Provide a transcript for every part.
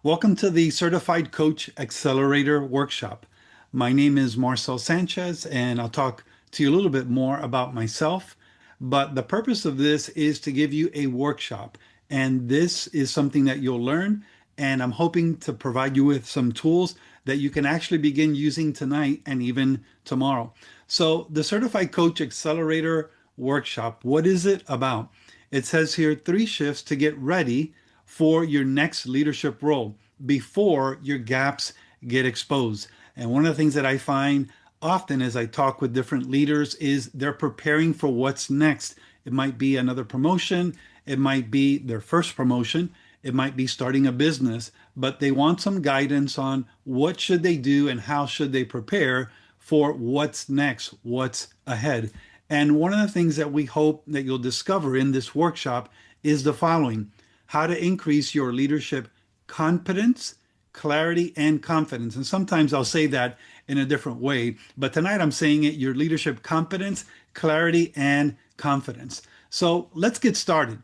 Welcome to the Certified Coach Accelerator Workshop. My name is Marcel Sanchez, and I'll talk to you a little bit more about myself. But the purpose of this is to give you a workshop, and this is something that you'll learn. And I'm hoping to provide you with some tools that you can actually begin using tonight and even tomorrow. So, the Certified Coach Accelerator Workshop, what is it about? It says here 3 shifts to get ready for your next leadership role before your gaps get exposed. And one of the things that I find often as I talk with different leaders is they're preparing for what's next. It might be another promotion, it might be their first promotion, it might be starting a business, but they want some guidance on what should they do and how should they prepare for what's next, what's ahead. And one of the things that we hope that you'll discover in this workshop is the following: how to increase your leadership competence, clarity, and confidence. And sometimes I'll say that in a different way, but tonight I'm saying it: your leadership competence, clarity, and confidence. So let's get started.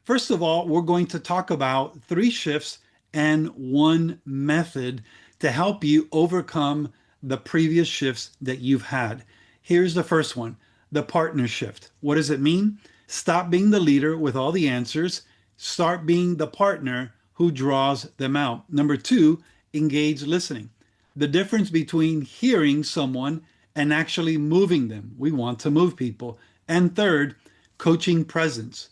First of all, we're going to talk about 3 shifts and one method to help you overcome the previous shifts that you've had. Here's the first one: the partner shift. What does it mean? Stop being the leader with all the answers. Start being the partner who draws them out. Number 2, engage listening. The difference between hearing someone and actually moving them. We want to move people. And third, coaching presence.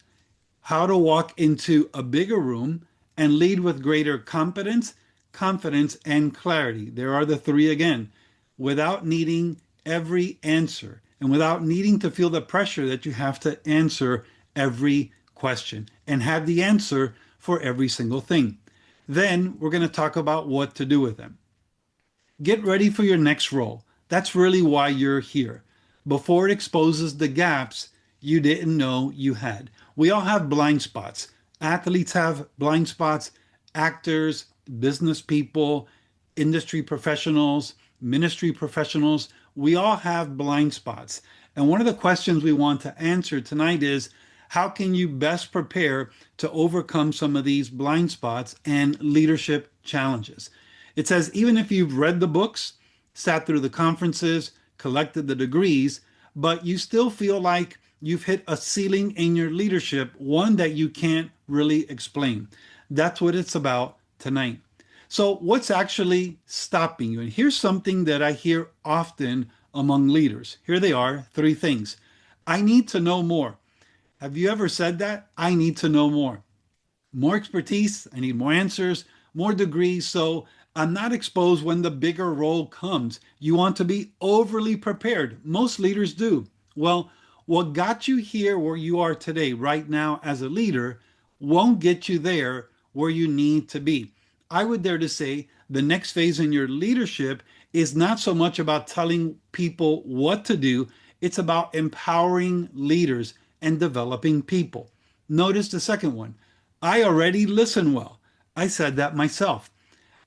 How to walk into a bigger room and lead with greater competence, confidence, and clarity. There are the 3 again, without needing every answer and without needing to feel the pressure that you have to answer every question and have the answer for every single thing. Then we're going to talk about what to do with them. Get ready for your next role. That's really why you're here, before it exposes the gaps you didn't know you had. We all have blind spots. Athletes have blind spots, actors, business people, industry professionals, ministry professionals. We all have blind spots. And one of the questions we want to answer tonight is, how can you best prepare to overcome some of these blind spots and leadership challenges? It says, even if you've read the books, sat through the conferences, collected the degrees, but you still feel like you've hit a ceiling in your leadership, one that you can't really explain. That's what it's about tonight. So what's actually stopping you? And here's something that I hear often among leaders. Here they are, 3 things. I need to know more. Have you ever said that? I need to know more. More expertise, I need more answers, more degrees, so I'm not exposed when the bigger role comes. You want to be overly prepared. Most leaders do. Well, what got you here where you are today, right now as a leader, won't get you there where you need to be. I would dare to say the next phase in your leadership is not so much about telling people what to do, it's about empowering leaders and developing people. Notice the second one. I already listen well. I said that myself.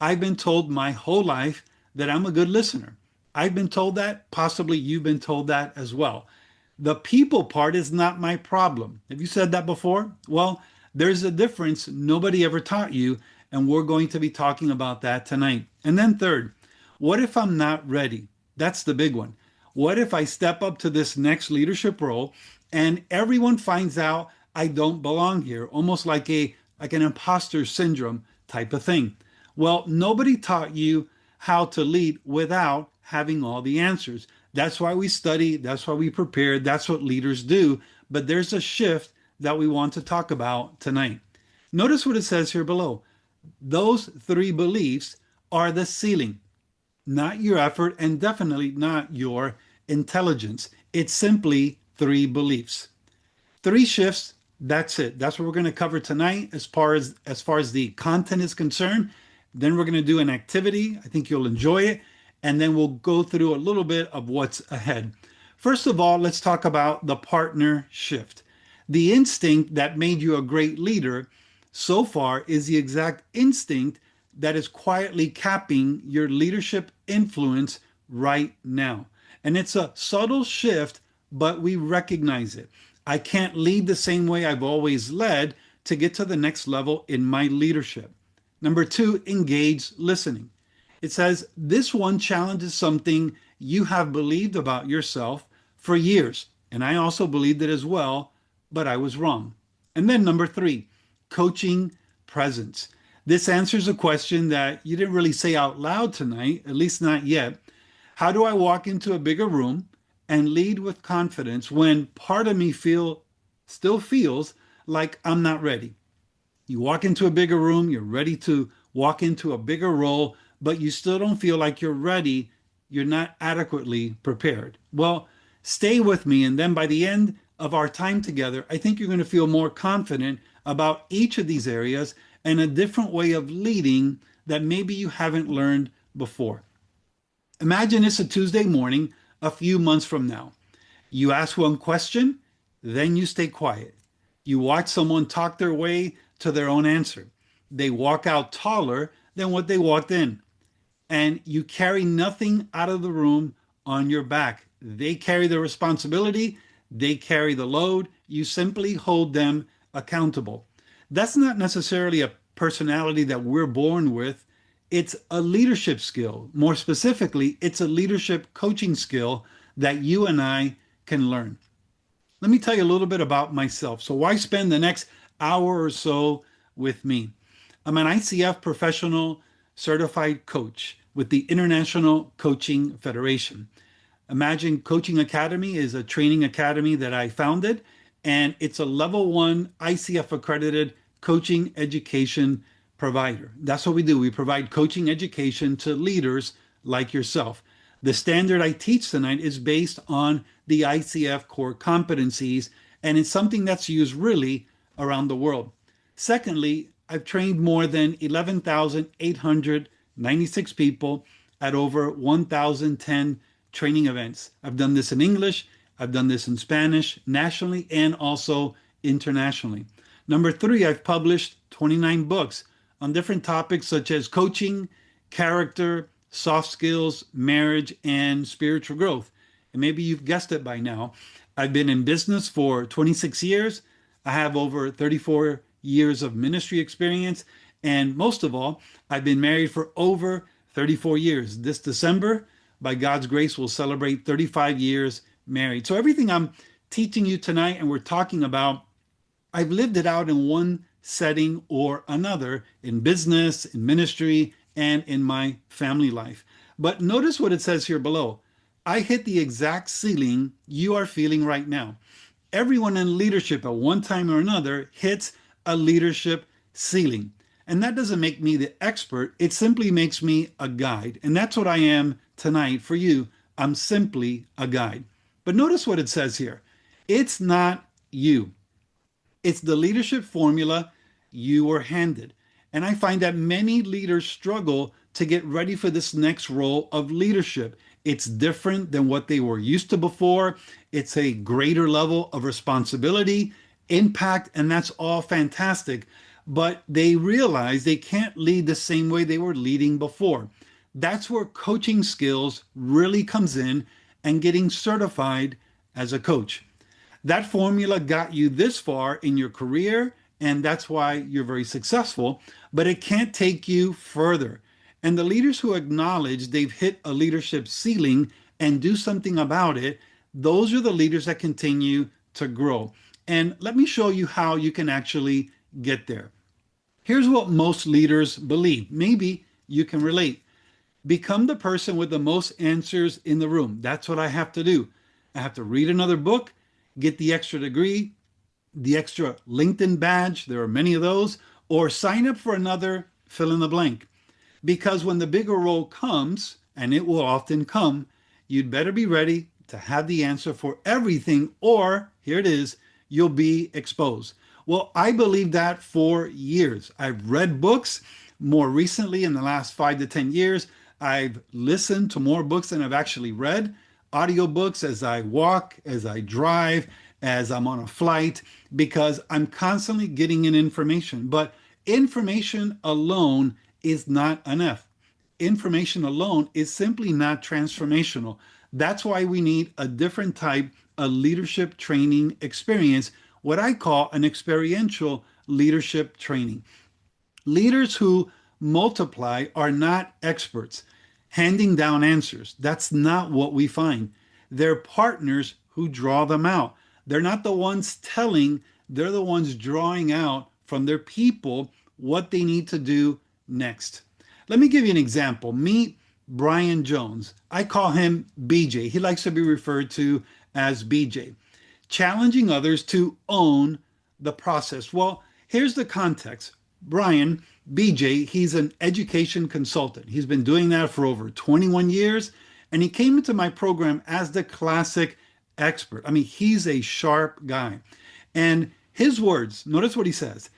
I've been told my whole life that I'm a good listener. I've been told that. Possibly you've been told that as well. The people part is not my problem. Have you said that before? Well, there's a difference nobody ever taught you, and we're going to be talking about that tonight. And then third, what if I'm not ready? That's the big one. What if I step up to this next leadership role and everyone finds out I don't belong here, almost like an imposter syndrome type of thing? Well, nobody taught you how to lead without having all the answers. That's why we study, that's why we prepare, that's what leaders do. But there's a shift that we want to talk about tonight. Notice what it says here below. Those 3 beliefs are the ceiling, not your effort, and definitely not your intelligence. It's simply 3 beliefs. 3 shifts, that's it. That's what we're going to cover tonight as far as the content is concerned. Then we're going to do an activity. I think you'll enjoy it. And then we'll go through a little bit of what's ahead. First of all, let's talk about the partner shift. The instinct that made you a great leader so far is the exact instinct that is quietly capping your leadership influence right now. And it's a subtle shift, but we recognize it. I can't lead the same way I've always led to get to the next level in my leadership. Number two, engage listening. It says this one challenges something you have believed about yourself for years. And I also believed it as well, but I was wrong. And then number three, coaching presence. This answers a question that you didn't really say out loud tonight, at least not yet. How do I walk into a bigger room and lead with confidence when part of me still feels like I'm not ready? You walk into a bigger room, you're ready to walk into a bigger role, but you still don't feel like you're ready. You're not adequately prepared. Well, stay with me. And then by the end of our time together, I think you're going to feel more confident about each of these areas and a different way of leading that maybe you haven't learned before. Imagine it's a Tuesday morning a few months from now. You ask one question, then you stay quiet. You watch someone talk their way to their own answer. They walk out taller than what they walked in, and you carry nothing out of the room on your back. They carry the responsibility, they carry the load. You simply hold them accountable. That's not necessarily a personality that we're born with. It's a leadership skill. More specifically, it's a leadership coaching skill that you and I can learn. Let me tell you a little bit about myself. So, why spend the next hour or so with me? I'm an ICF professional certified coach with the International Coaching Federation. Imagine Coaching Academy is a training academy that I founded, and it's a level one ICF accredited coaching education provider. That's what we do. We provide coaching education to leaders like yourself. The standard I teach tonight is based on the ICF core competencies, and it's something that's used really around the world. Secondly, I've trained more than 11,896 people at over 1,010 training events. I've done this in English, I've done this in Spanish, nationally and also internationally. Number three, I've published 29 books on different topics such as coaching, character, soft skills, marriage, and spiritual growth. And maybe you've guessed it by now. I've been in business for 26 years. I have over 34 years of ministry experience. And most of all, I've been married for over 34 years. This December, by God's grace, we'll celebrate 35 years married. So everything I'm teaching you tonight and we're talking about, I've lived it out in one setting or another in business, in ministry, and in my family life. But notice what it says here below. I hit the exact ceiling you are feeling right now. Everyone in leadership at one time or another hits a leadership ceiling. And that doesn't make me the expert. It simply makes me a guide. And that's what I am tonight for you. I'm simply a guide. But notice what it says here. It's not you. It's the leadership formula you were handed. And I find that many leaders struggle to get ready for this next role of leadership. It's different than what they were used to before. It's a greater level of responsibility, impact, and that's all fantastic. But they realize they can't lead the same way they were leading before. That's where coaching skills really comes in and getting certified as a coach. That formula got you this far in your career, and that's why you're very successful, but it can't take you further. And the leaders who acknowledge they've hit a leadership ceiling and do something about it, those are the leaders that continue to grow. And let me show you how you can actually get there. Here's what most leaders believe. Maybe you can relate. Become the person with the most answers in the room. That's what I have to do. I have to read another book, get the extra degree, the extra LinkedIn badge, there are many of those, or sign up for another fill in the blank. Because when the bigger role comes, and it will often come, you'd better be ready to have the answer for everything, or here it is, you'll be exposed. Well, I believe that for years. I've read books. More recently, in the last 5 to 10 years, I've listened to more books than I've actually read. Audiobooks as I walk, as I drive, as I'm on a flight, because I'm constantly getting in information. But information alone is not enough. Information alone is simply not transformational. That's why we need a different type of leadership training experience, what I call an experiential leadership training. Leaders who multiply are not experts handing down answers. That's not what we find. They're partners who draw them out. They're not the ones telling, they're the ones drawing out from their people what they need to do next. Let me give you an example. Meet Brian Jones. I call him BJ. He likes to be referred to as BJ. Challenging others to own the process. Well, here's the context. Brian, BJ, he's an education consultant. He's been doing that for over 21 years, and he came into my program as the classic expert. I mean, he's a sharp guy. And his words, notice what he says.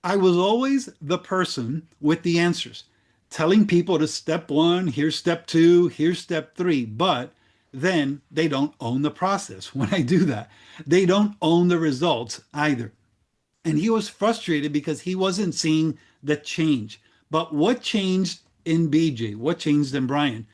I was always the person with the answers, telling people to step one, here's step two, here's step three, but then they don't own the process when I do that. They don't own the results either. And he was frustrated because he wasn't seeing the change. But what changed in BJ? What changed in Brian?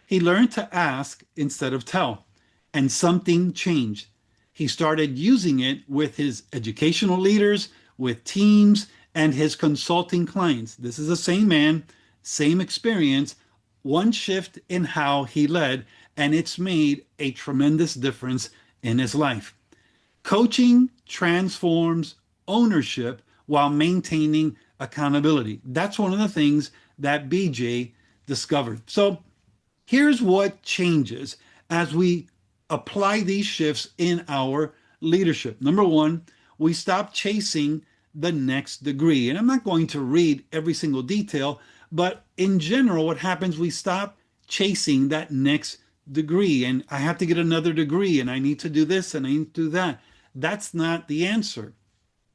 He learned to ask instead of tell, and something changed. He started using it with his educational leaders, with teams, and his consulting clients. This is the same man, same experience, one shift in how he led, and it's made a tremendous difference in his life. Coaching transforms ownership while maintaining accountability. That's one of the things that BJ discovered. So here's what changes as we apply these shifts in our leadership. Number one, we stop chasing the next degree. And I'm not going to read every single detail, but in general, what happens, we stop chasing that next degree. And I have to get another degree, and I need to do this, and I need to do that. That's not the answer.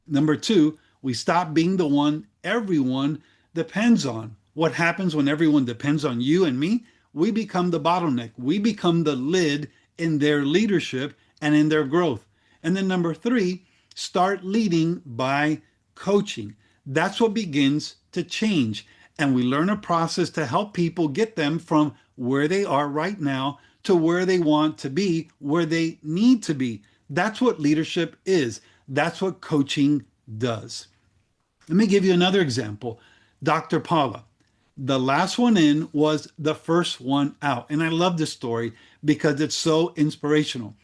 Number two, we stop being the one everyone depends on. What happens when everyone depends on you and me? We become the bottleneck. We become the lid in their leadership and in their growth. And then number three, start leading by coaching. That's what begins to change. And we learn a process to help people get them from where they are right now to where they want to be, where they need to be. That's what leadership is. That's what coaching does. Let me give you another example. Dr. Paula. The last one in was the first one out. And I love this story because it's so inspirational.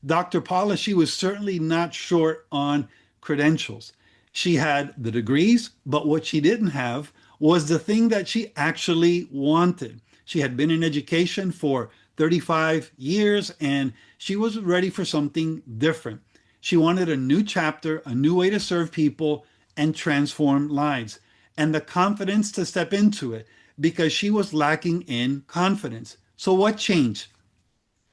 Dr. Paula, she was certainly not short on credentials. She had the degrees, but what she didn't have was the thing that she actually wanted. She had been in education for 35 years and she was ready for something different. She wanted a new chapter, a new way to serve people and transform lives, and the confidence to step into it because she was lacking in confidence. So what changed?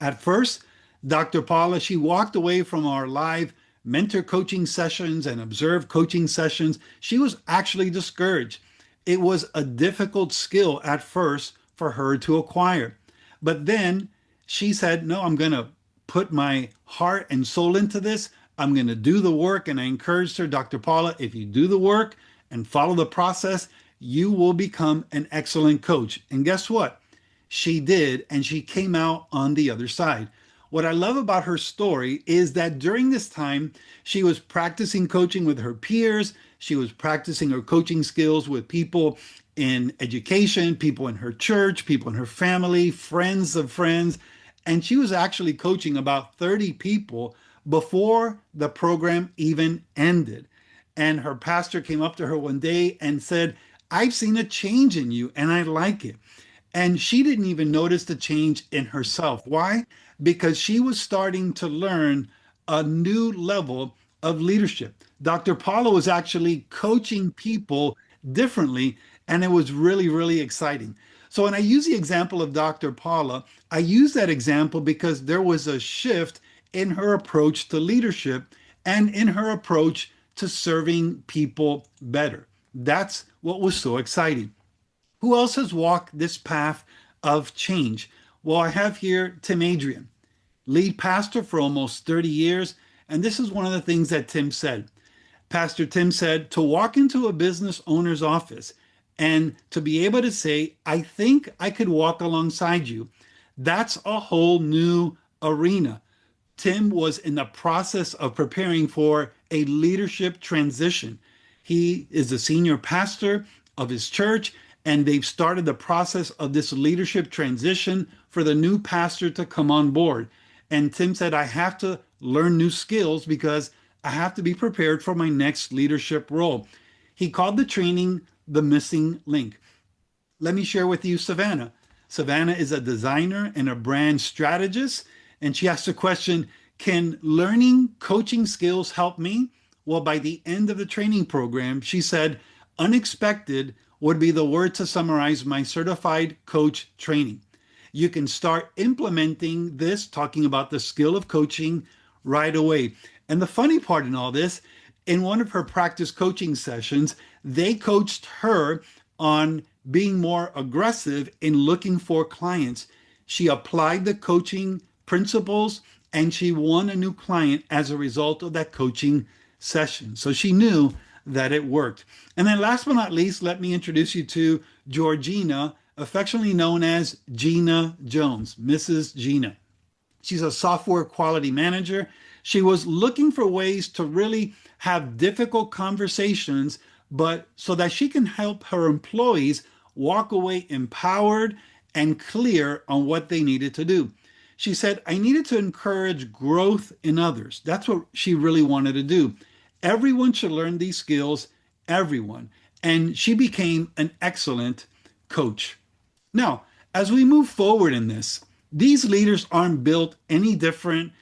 At first, Dr. Paula, she walked away from our live mentor coaching sessions and observed coaching sessions. She was actually discouraged. It was a difficult skill at first for her to acquire. But then she said, no, I'm going to put my heart and soul into this. I'm going to do the work. And I encouraged her, Dr. Paula, if you do the work and follow the process, you will become an excellent coach. And guess what? She did, and she came out on the other side. What I love about her story is that during this time, she was practicing coaching with her peers. She was practicing her coaching skills with people in education, people in her church, people in her family, friends of friends. And she was actually coaching about 30 people before the program even ended. And her pastor came up to her one day and said, I've seen a change in you and I like it. And she didn't even notice the change in herself. Why? Because she was starting to learn a new level of leadership. Dr. Paula was actually coaching people differently, and it was really, really exciting. So when I use the example of Dr. Paula, I use that example because there was a shift in her approach to leadership and in her approach to serving people better. That's what was so exciting. Who else has walked this path of change? Well, I have here Tim Adrian, lead pastor for almost 30 years. And this is one of the things that Tim said. Pastor Tim said, to walk into a business owner's office and to be able to say, I think I could walk alongside you, that's a whole new arena. Tim was in the process of preparing for a leadership transition. He is the senior pastor of his church, and they've started the process of this leadership transition for the new pastor to come on board. And Tim said, I have to learn new skills because I have to be prepared for my next leadership role. He called the training the missing link. Let me share with you Savannah. Savannah is a designer and a brand strategist, and she asked the question, can learning coaching skills help me? Well, by the end of the training program, she said, unexpected would be the word to summarize my certified coach training. You can start implementing this, talking about the skill of coaching right away. And the funny part in all this, in one of her practice coaching sessions, they coached her on being more aggressive in looking for clients. She applied the coaching principles and she won a new client as a result of that coaching session. So she knew that it worked. And then last but not least, let me introduce you to Georgina, affectionately known as Gina Jones, Mrs. Gina. She's a software quality manager. She was looking for ways to really have difficult conversations, but so that she can help her employees walk away empowered and clear on what they needed to do. She said, I needed to encourage growth in others. That's what she really wanted to do. Everyone should learn these skills, everyone. And she became an excellent coach. Now, as we move forward in this, these leaders aren't built any different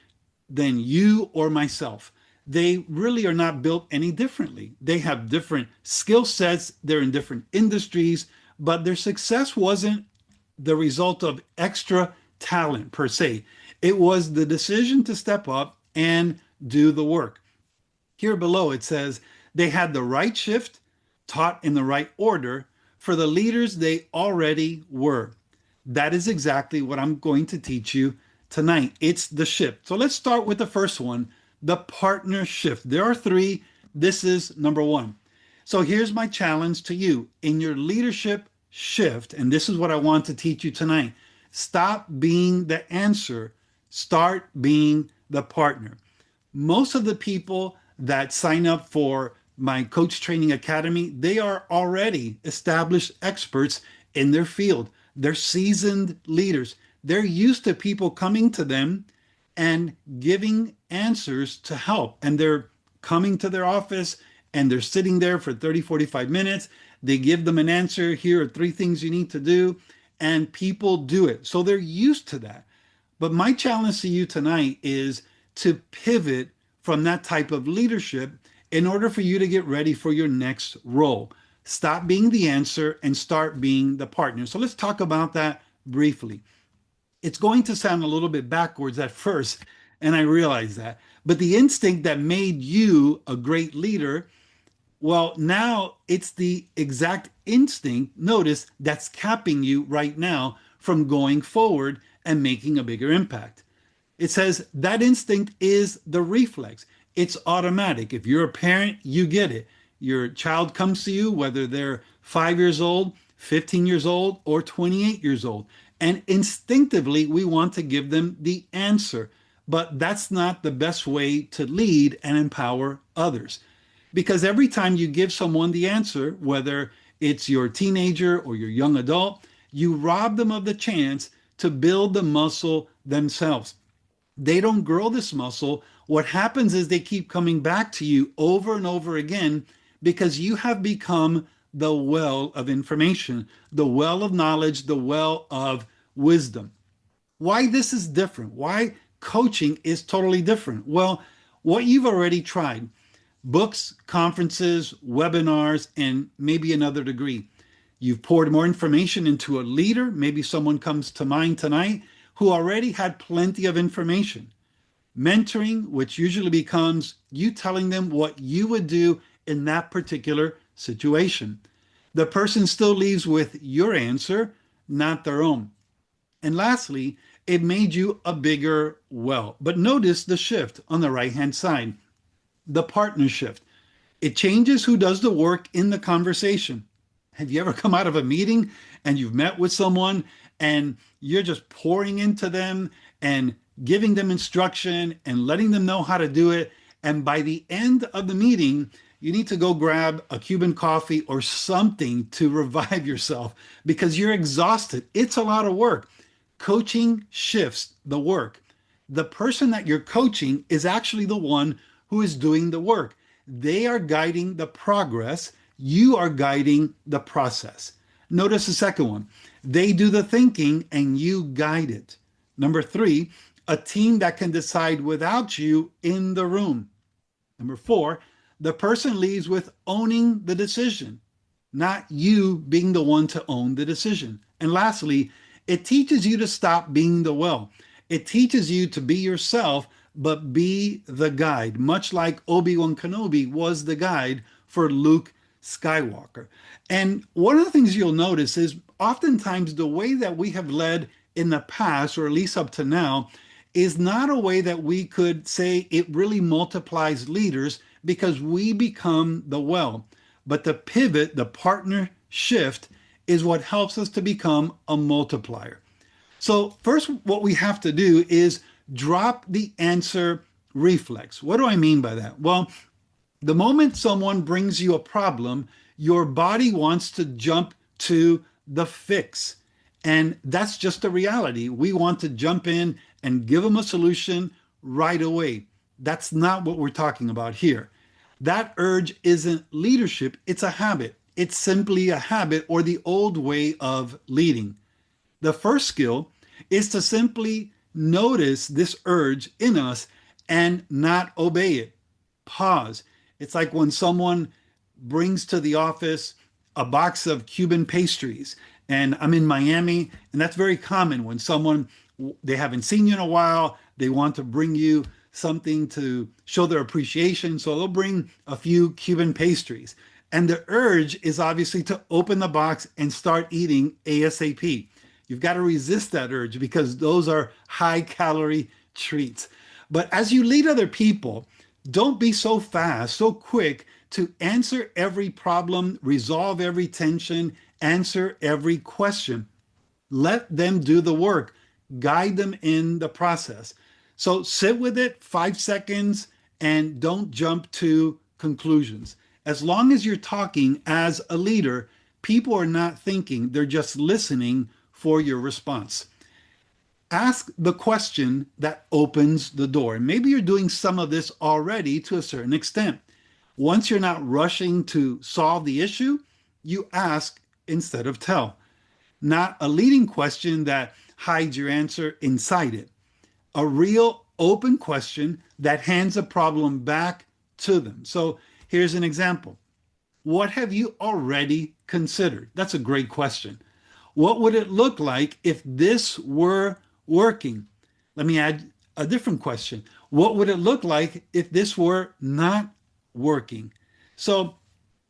than you or myself. They really are not built any differently. They have different skill sets, they're in different industries, but their success wasn't the result of extra talent per se. It was the decision to step up and do the work. Here below it says they had the right shift, taught in the right order for the leaders they already were. That is exactly what I'm going to teach you tonight. It's the shift. So let's start with the first one, the partner shift. There are three. This is number one. So here's my challenge to you. In your leadership shift, and this is what I want to teach you tonight, stop being the answer. Start being the partner. Most of the people that sign up for my Coach Training Academy, they are already established experts in their field. They're seasoned leaders. They're used to people coming to them and giving answers to help. And they're coming to their office and they're sitting there for 30, 45 minutes. They give them an answer. Here are three things you need to do. And people do it. So they're used to that. But my challenge to you tonight is to pivot from that type of leadership in order for you to get ready for your next role. Stop being the answer and start being the partner. So let's talk about that briefly. It's going to sound a little bit backwards at first, and I realize that. But the instinct that made you a great leader, well, now it's the exact instinct, notice, that's capping you right now from going forward and making a bigger impact. It says that instinct is the reflex. It's automatic. If you're a parent, you get it. Your child comes to you, whether they're 5 years old, 15 years old, or 28 years old. And instinctively, we want to give them the answer. But that's not the best way to lead and empower others. Because every time you give someone the answer, whether it's your teenager or your young adult, you rob them of the chance to build the muscle themselves. They don't grow this muscle. What happens is they keep coming back to you over and over again because you have become the well of information, the well of knowledge, the well of wisdom. Why this is different? Why coaching is totally different? Well, what you've already tried, books, conferences, webinars, and maybe another degree. You've poured more information into a leader, maybe someone comes to mind tonight, who already had plenty of information. Mentoring, which usually becomes you telling them what you would do in that particular situation. The person still leaves with your answer, not their own. And lastly, it made you a bigger well. But notice the shift on the right-hand side, the partner shift. It changes who does the work in the conversation. Have you ever come out of a meeting and you've met with someone and you're just pouring into them and giving them instruction and letting them know how to do it? And by the end of the meeting, you need to go grab a Cuban coffee or something to revive yourself because you're exhausted. It's a lot of work. Coaching shifts the work. The person that you're coaching is actually the one who is doing the work. They are guiding the progress. You are guiding the process. Notice the second one. They do the thinking and you guide it. Number three, a team that can decide without you in the room. Number four, the person leaves with owning the decision, not you being the one to own the decision. And lastly, it teaches you to stop being the well. It teaches you to be yourself, but be the guide, much like Obi-Wan Kenobi was the guide for Luke Skywalker. And one of the things you'll notice is oftentimes the way that we have led in the past, or at least up to now, is not a way that we could say it really multiplies leaders because we become the well. But the pivot, the partner shift, is what helps us to become a multiplier. So first, what we have to do is drop the answer reflex. What do I mean by that? Well, the moment someone brings you a problem, your body wants to jump to the fix. And that's just the reality. We want to jump in and give them a solution right away. That's not what we're talking about here. That urge isn't leadership, it's a habit. It's simply a habit or the old way of leading. The first skill is to simply notice this urge in us and not obey it. Pause. It's like when someone brings to the office a box of Cuban pastries, and I'm in Miami, and that's very common when someone, they haven't seen you in a while, they want to bring you something to show their appreciation, so they'll bring a few Cuban pastries. And the urge is obviously to open the box and start eating ASAP. You've got to resist that urge because those are high calorie treats. But as you lead other people, don't be so fast, so quick to answer every problem, resolve every tension, answer every question. Let them do the work. Guide them in the process. So sit with it 5 seconds and don't jump to conclusions. As long as you're talking as a leader, people are not thinking, they're just listening for your response. Ask the question that opens the door. And maybe you're doing some of this already to a certain extent. Once you're not rushing to solve the issue, you ask instead of tell. Not a leading question that hides your answer inside it. A real open question that hands a problem back to them. So here's an example. What have you already considered? That's a great question. What would it look like if this were working? Let me add a different question. What would it look like if this were not working? So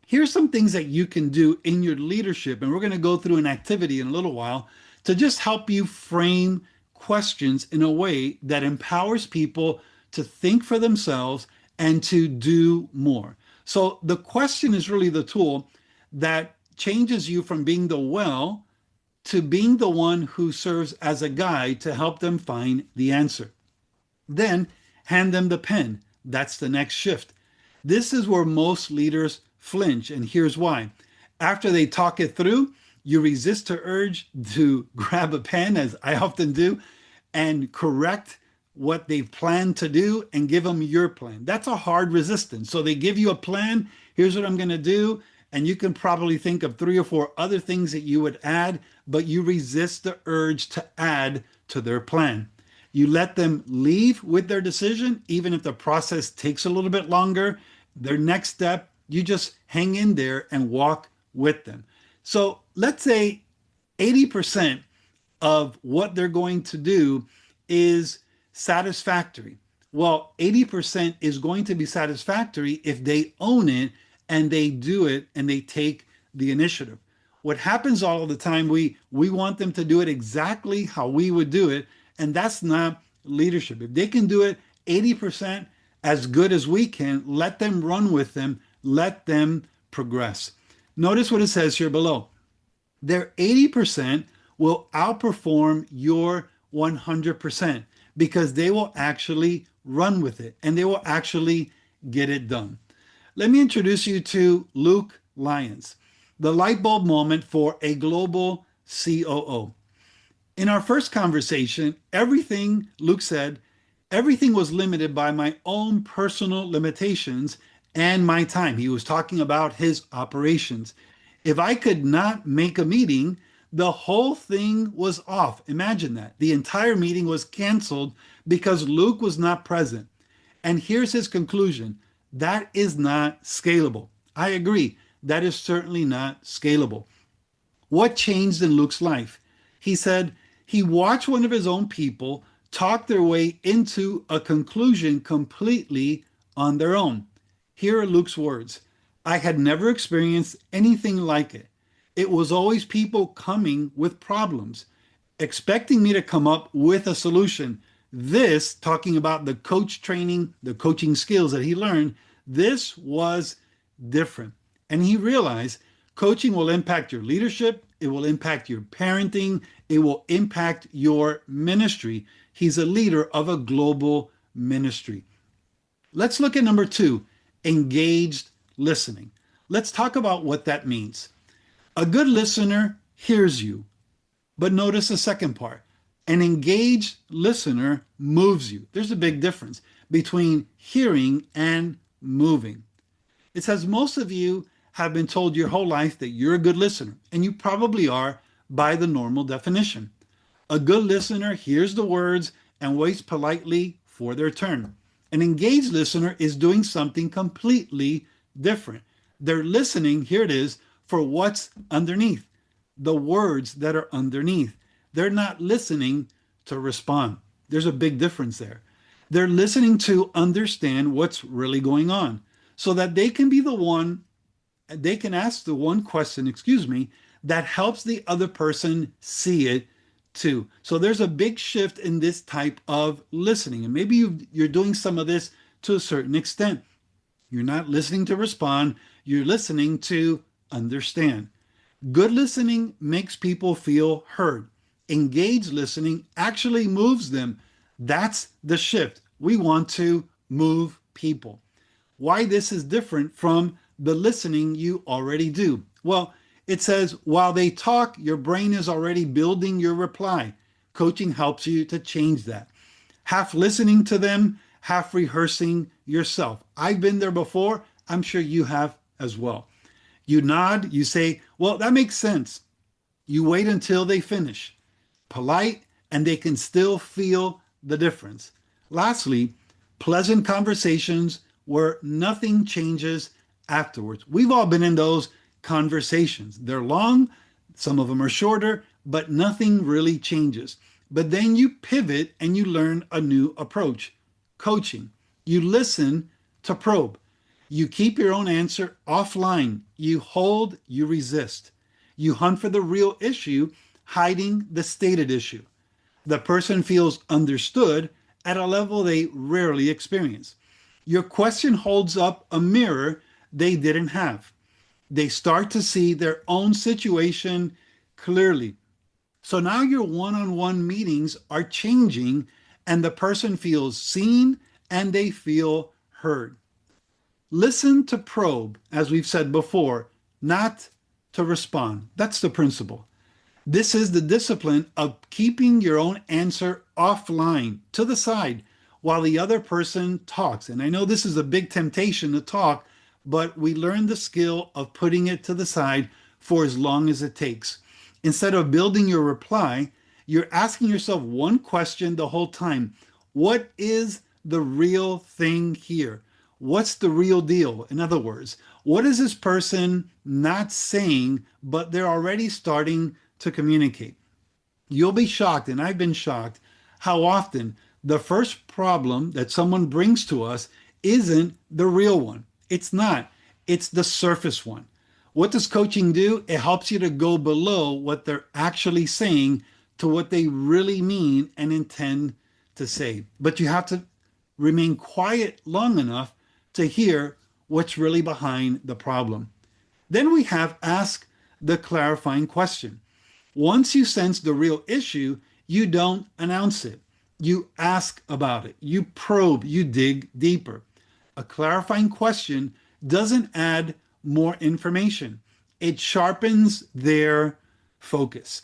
here's some things that you can do in your leadership, and we're going to go through an activity in a little while to just help you frame questions in a way that empowers people to think for themselves and to do more. So the question is really the tool that changes you from being the well to being the one who serves as a guide to help them find the answer. Then hand them the pen. That's the next shift. This is where most leaders flinch, and here's why. After they talk it through, you resist the urge to grab a pen, as I often do, and correct what they've planned to do and give them your plan. That's a hard resistance. So they give you a plan. Here's what I'm going to do. And you can probably think of 3 or 4 other things that you would add, but you resist the urge to add to their plan. You let them leave with their decision, even if the process takes a little bit longer. Their next step, you just hang in there and walk with them. So let's say 80% of what they're going to do is satisfactory. Well, 80% is going to be satisfactory if they own it and they do it and they take the initiative. What happens all the time, we want them to do it exactly how we would do it, and that's not leadership. If they can do it 80% as good as we can, let them run with them, let them progress. Notice what it says here below. Their 80% will outperform your 100% because they will actually run with it and they will actually get it done. Let me introduce you to Luke Lyons, the light bulb moment for a global COO. In our first conversation, Luke said, everything was limited by my own personal limitations and my time. He was talking about his operations. If I could not make a meeting, the whole thing was off. Imagine that. The entire meeting was canceled because Luke was not present. And here's his conclusion: that is not scalable. I agree. That is certainly not scalable. What changed in Luke's life? He said he watched one of his own people talk their way into a conclusion completely on their own. Here are Luke's words: I had never experienced anything like it. It was always people coming with problems, expecting me to come up with a solution. This, talking about the coach training, the coaching skills that he learned, this was different. And he realized coaching will impact your leadership, it will impact your parenting, it will impact your ministry. He's a leader of a global ministry. Let's look at number two: engaged listening. Let's talk about what that means. A good listener hears you, but notice the second part. An engaged listener moves you. There's a big difference between hearing and moving. It says most of you have been told your whole life that you're a good listener, and you probably are by the normal definition. A good listener hears the words and waits politely for their turn. An engaged listener is doing something completely different. They're listening, here it is, for what's underneath, the words that are underneath. They're not listening to respond. There's a big difference there. They're listening to understand what's really going on so that they can be the one, they can ask the one question, that helps the other person see it too. So there's a big shift in this type of listening. And maybe you're doing some of this to a certain extent. You're not listening to respond, you're listening to understand. Good listening makes people feel heard. Engaged listening actually moves them. That's the shift. We want to move people. Why this is different from the listening you already do? Well, it says while they talk, your brain is already building your reply. Coaching helps you to change that. Half listening to them, half rehearsing yourself. I've been there before. I'm sure you have as well. You nod, you say, well, that makes sense. You wait until they finish. Polite, and they can still feel the difference. Lastly, pleasant conversations where nothing changes afterwards. We've all been in those conversations. They're long, some of them are shorter, but nothing really changes. But then you pivot and you learn a new approach. Coaching. You listen to probe. You keep your own answer offline. You hold, you resist. You hunt for the real issue, hiding the stated issue. The person feels understood at a level they rarely experience. Your question holds up a mirror they didn't have. They start to see their own situation clearly. So now your one-on-one meetings are changing and the person feels seen and they feel heard. Listen to probe, as we've said before, not to respond. That's the principle. This is the discipline of keeping your own answer offline, to the side, while the other person talks. And I know this is a big temptation to talk, but we learn the skill of putting it to the side for as long as it takes. Instead of building your reply, you're asking yourself one question the whole time. What is the real thing here? What's the real deal? In other words, what is this person not saying, but they're already starting to communicate? You'll be shocked, and I've been shocked, how often the first problem that someone brings to us isn't the real one. It's not. It's the surface one. What does coaching do? It helps you to go below what they're actually saying to what they really mean and intend to say. But you have to remain quiet long enough to hear what's really behind the problem. Then we have ask the clarifying question. Once you sense the real issue, you don't announce it. You ask about it. You probe. You dig deeper. A clarifying question doesn't add more information. It sharpens their focus.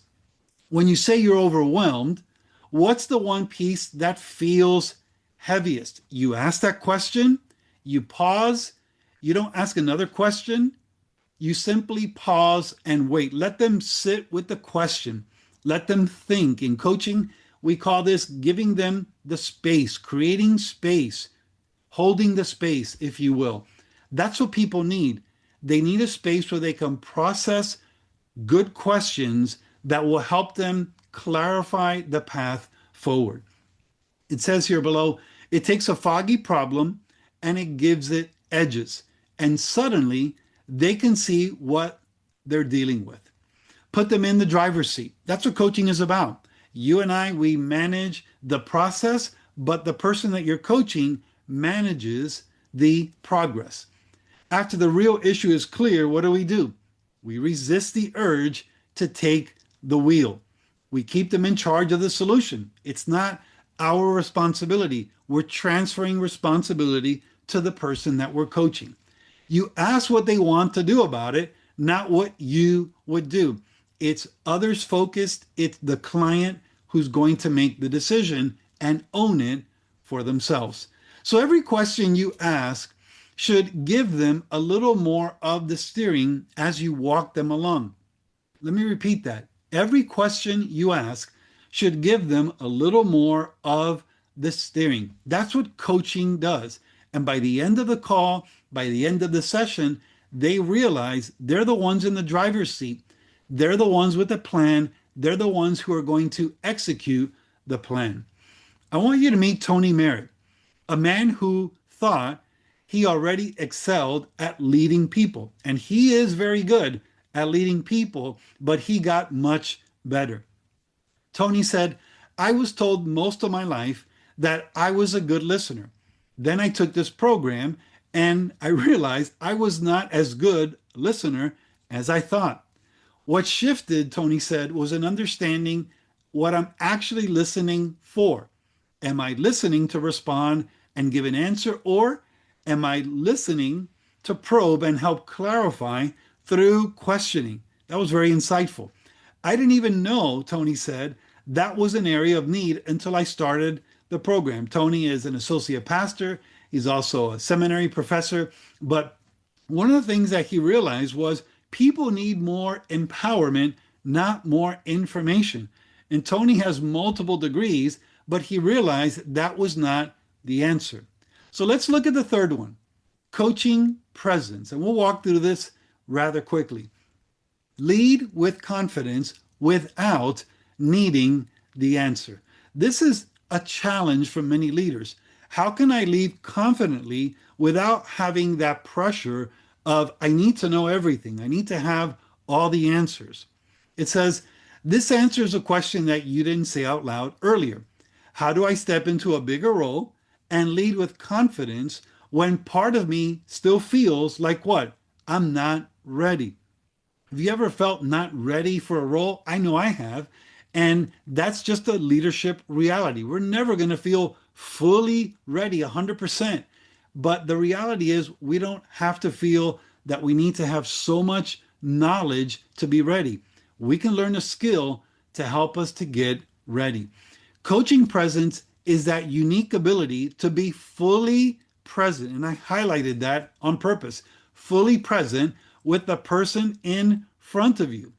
When you say you're overwhelmed, what's the one piece that feels heaviest? You ask that question, you pause, you don't ask another question, you simply pause and wait. Let them sit with the question. Let them think. In coaching, we call this giving them the space, creating space, holding the space, if you will. That's what people need. They need a space where they can process good questions that will help them clarify the path forward. It says here below, it takes a foggy problem and it gives it edges. And suddenly they can see what they're dealing with. Put them in the driver's seat. That's what coaching is about. You and I, we manage the process, but the person that you're coaching manages the progress. After the real issue is clear, what do? We resist the urge to take the wheel. We keep them in charge of the solution. It's not our responsibility. We're transferring responsibility to the person that we're coaching. You ask what they want to do about it, not what you would do. It's others focused. It's the client who's going to make the decision and own it for themselves. So every question you ask should give them a little more of the steering as you walk them along. Let me repeat that. Every question you ask should give them a little more of the steering. That's what coaching does. And by the end of the call, by the end of the session, they realize they're the ones in the driver's seat. They're the ones with the plan. They're the ones who are going to execute the plan. I want you to meet Tony Merritt, a man who thought he already excelled at leading people. And he is very good at leading people, but he got much better. Tony said, I was told most of my life that I was a good listener. Then I took this program and I realized I was not as good a listener as I thought. What shifted, Tony said, was an understanding what I'm actually listening for. Am I listening to respond and give an answer, or am I listening to probe and help clarify through questioning? That was very insightful. I didn't even know, Tony said, that was an area of need until I started the program. Tony is an associate pastor. He's also a seminary professor. But one of the things that he realized was people need more empowerment, not more information. And Tony has multiple degrees, but he realized that was not the answer. So let's look at the third one, coaching presence. And we'll walk through this rather quickly. Lead with confidence without needing the answer. This is a challenge for many leaders. How can I lead confidently without having that pressure of, I need to know everything. I need to have all the answers. It says, this answers a question that you didn't say out loud earlier. How do I step into a bigger role and lead with confidence when part of me still feels like what? I'm not ready. Have you ever felt not ready for a role? I know I have. And that's just a leadership reality. We're never going to feel fully ready 100%. But the reality is we don't have to feel that we need to have so much knowledge to be ready. We can learn a skill to help us to get ready. Coaching presence is that unique ability to be fully present. And I highlighted that on purpose. Fully present with the person in front of you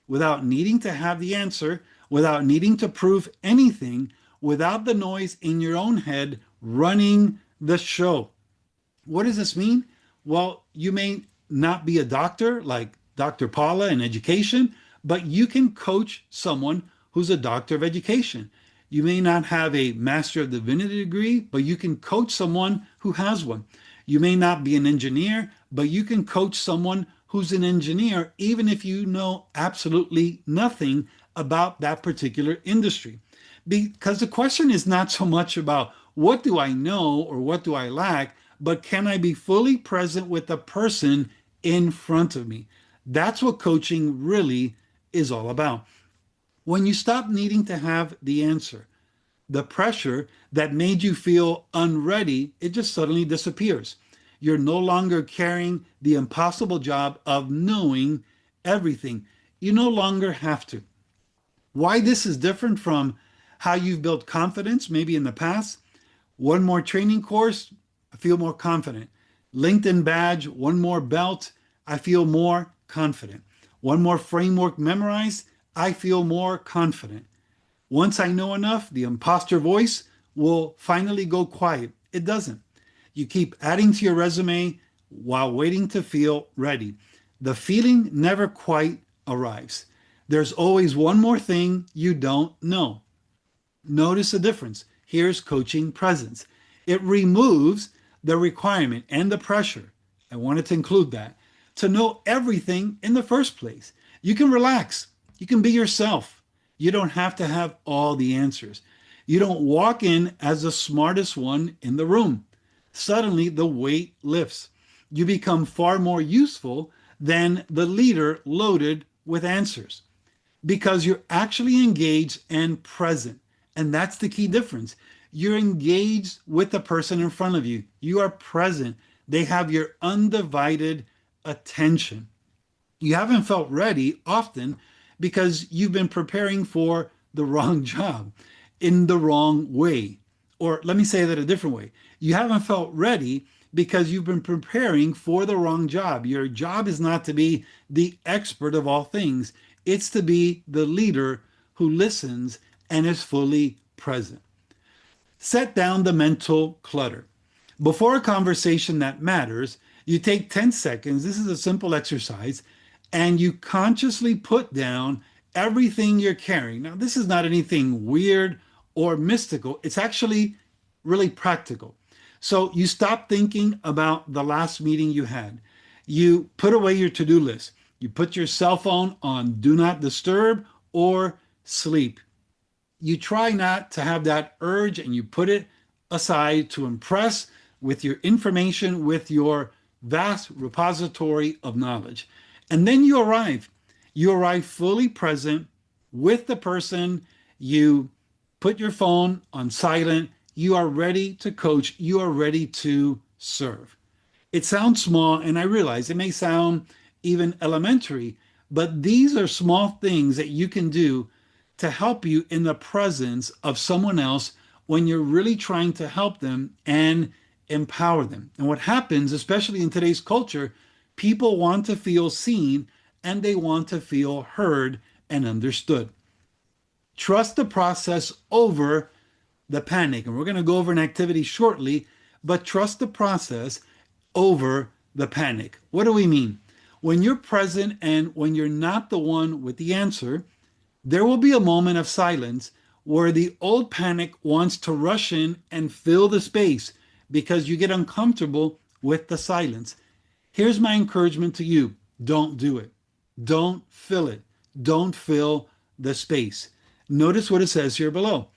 without needing to have the answer, without needing to prove anything, without the noise in your own head running the show. What does this mean? Well, you may not be a doctor like Dr. Paula in education, but you can coach someone who's a doctor of education. You may not have a Master of Divinity degree, but you can coach someone who has one. You may not be an engineer, but you can coach someone who's an engineer, even if you know absolutely nothing about that particular industry. Because the question is not so much about what do I know or what do I lack, but can I be fully present with the person in front of me? That's what coaching really is all about. When you stop needing to have the answer, the pressure that made you feel unready, it just suddenly disappears. You're no longer carrying the impossible job of knowing everything. You no longer have to. Why this is different from how you've built confidence maybe in the past. One more training course, I feel more confident. LinkedIn badge, one more belt, I feel more confident. One more framework memorized, I feel more confident. Once I know enough, the imposter voice will finally go quiet. It doesn't. You keep adding to your resume while waiting to feel ready. The feeling never quite arrives. There's always one more thing you don't know. Notice the difference. Here's coaching presence. It removes the requirement and the pressure. I wanted to include that to know everything in the first place. You can relax. You can be yourself. You don't have to have all the answers. You don't walk in as the smartest one in the room. Suddenly the weight lifts. You become far more useful than the leader loaded with answers because you're actually engaged and present. And that's the key difference. You're engaged with the person in front of you. You are present. They have your undivided attention. You haven't felt ready often because you've been preparing for the wrong job in the wrong way. Or let me say that a different way. You haven't felt ready because you've been preparing for the wrong job. Your job is not to be the expert of all things. It's to be the leader who listens and is fully present. Set down the mental clutter. Before a conversation that matters, you take 10 seconds. This is a simple exercise, and you consciously put down everything you're carrying. Now, this is not anything weird or mystical. It's actually really practical. So you stop thinking about the last meeting you had. You put away your to-do list. You put your cell phone on do not disturb or sleep. You try not to have that urge and you put it aside to impress with your information, with your vast repository of knowledge. And then you arrive. You arrive fully present with the person. You put your phone on silent. You are ready to coach. You are ready to serve. It sounds small, and I realize it may sound even elementary, but these are small things that you can do to help you in the presence of someone else when you're really trying to help them and empower them. And what happens, especially in today's culture, people want to feel seen and they want to feel heard and understood. Trust the process over the panic. And we're going to go over an activity shortly, but trust the process over the panic. What do we mean? When you're present and when you're not the one with the answer, there will be a moment of silence where the old panic wants to rush in and fill the space because you get uncomfortable with the silence. Here's my encouragement to you. Don't do it. Don't fill it. Don't fill the space. Notice what it says here below.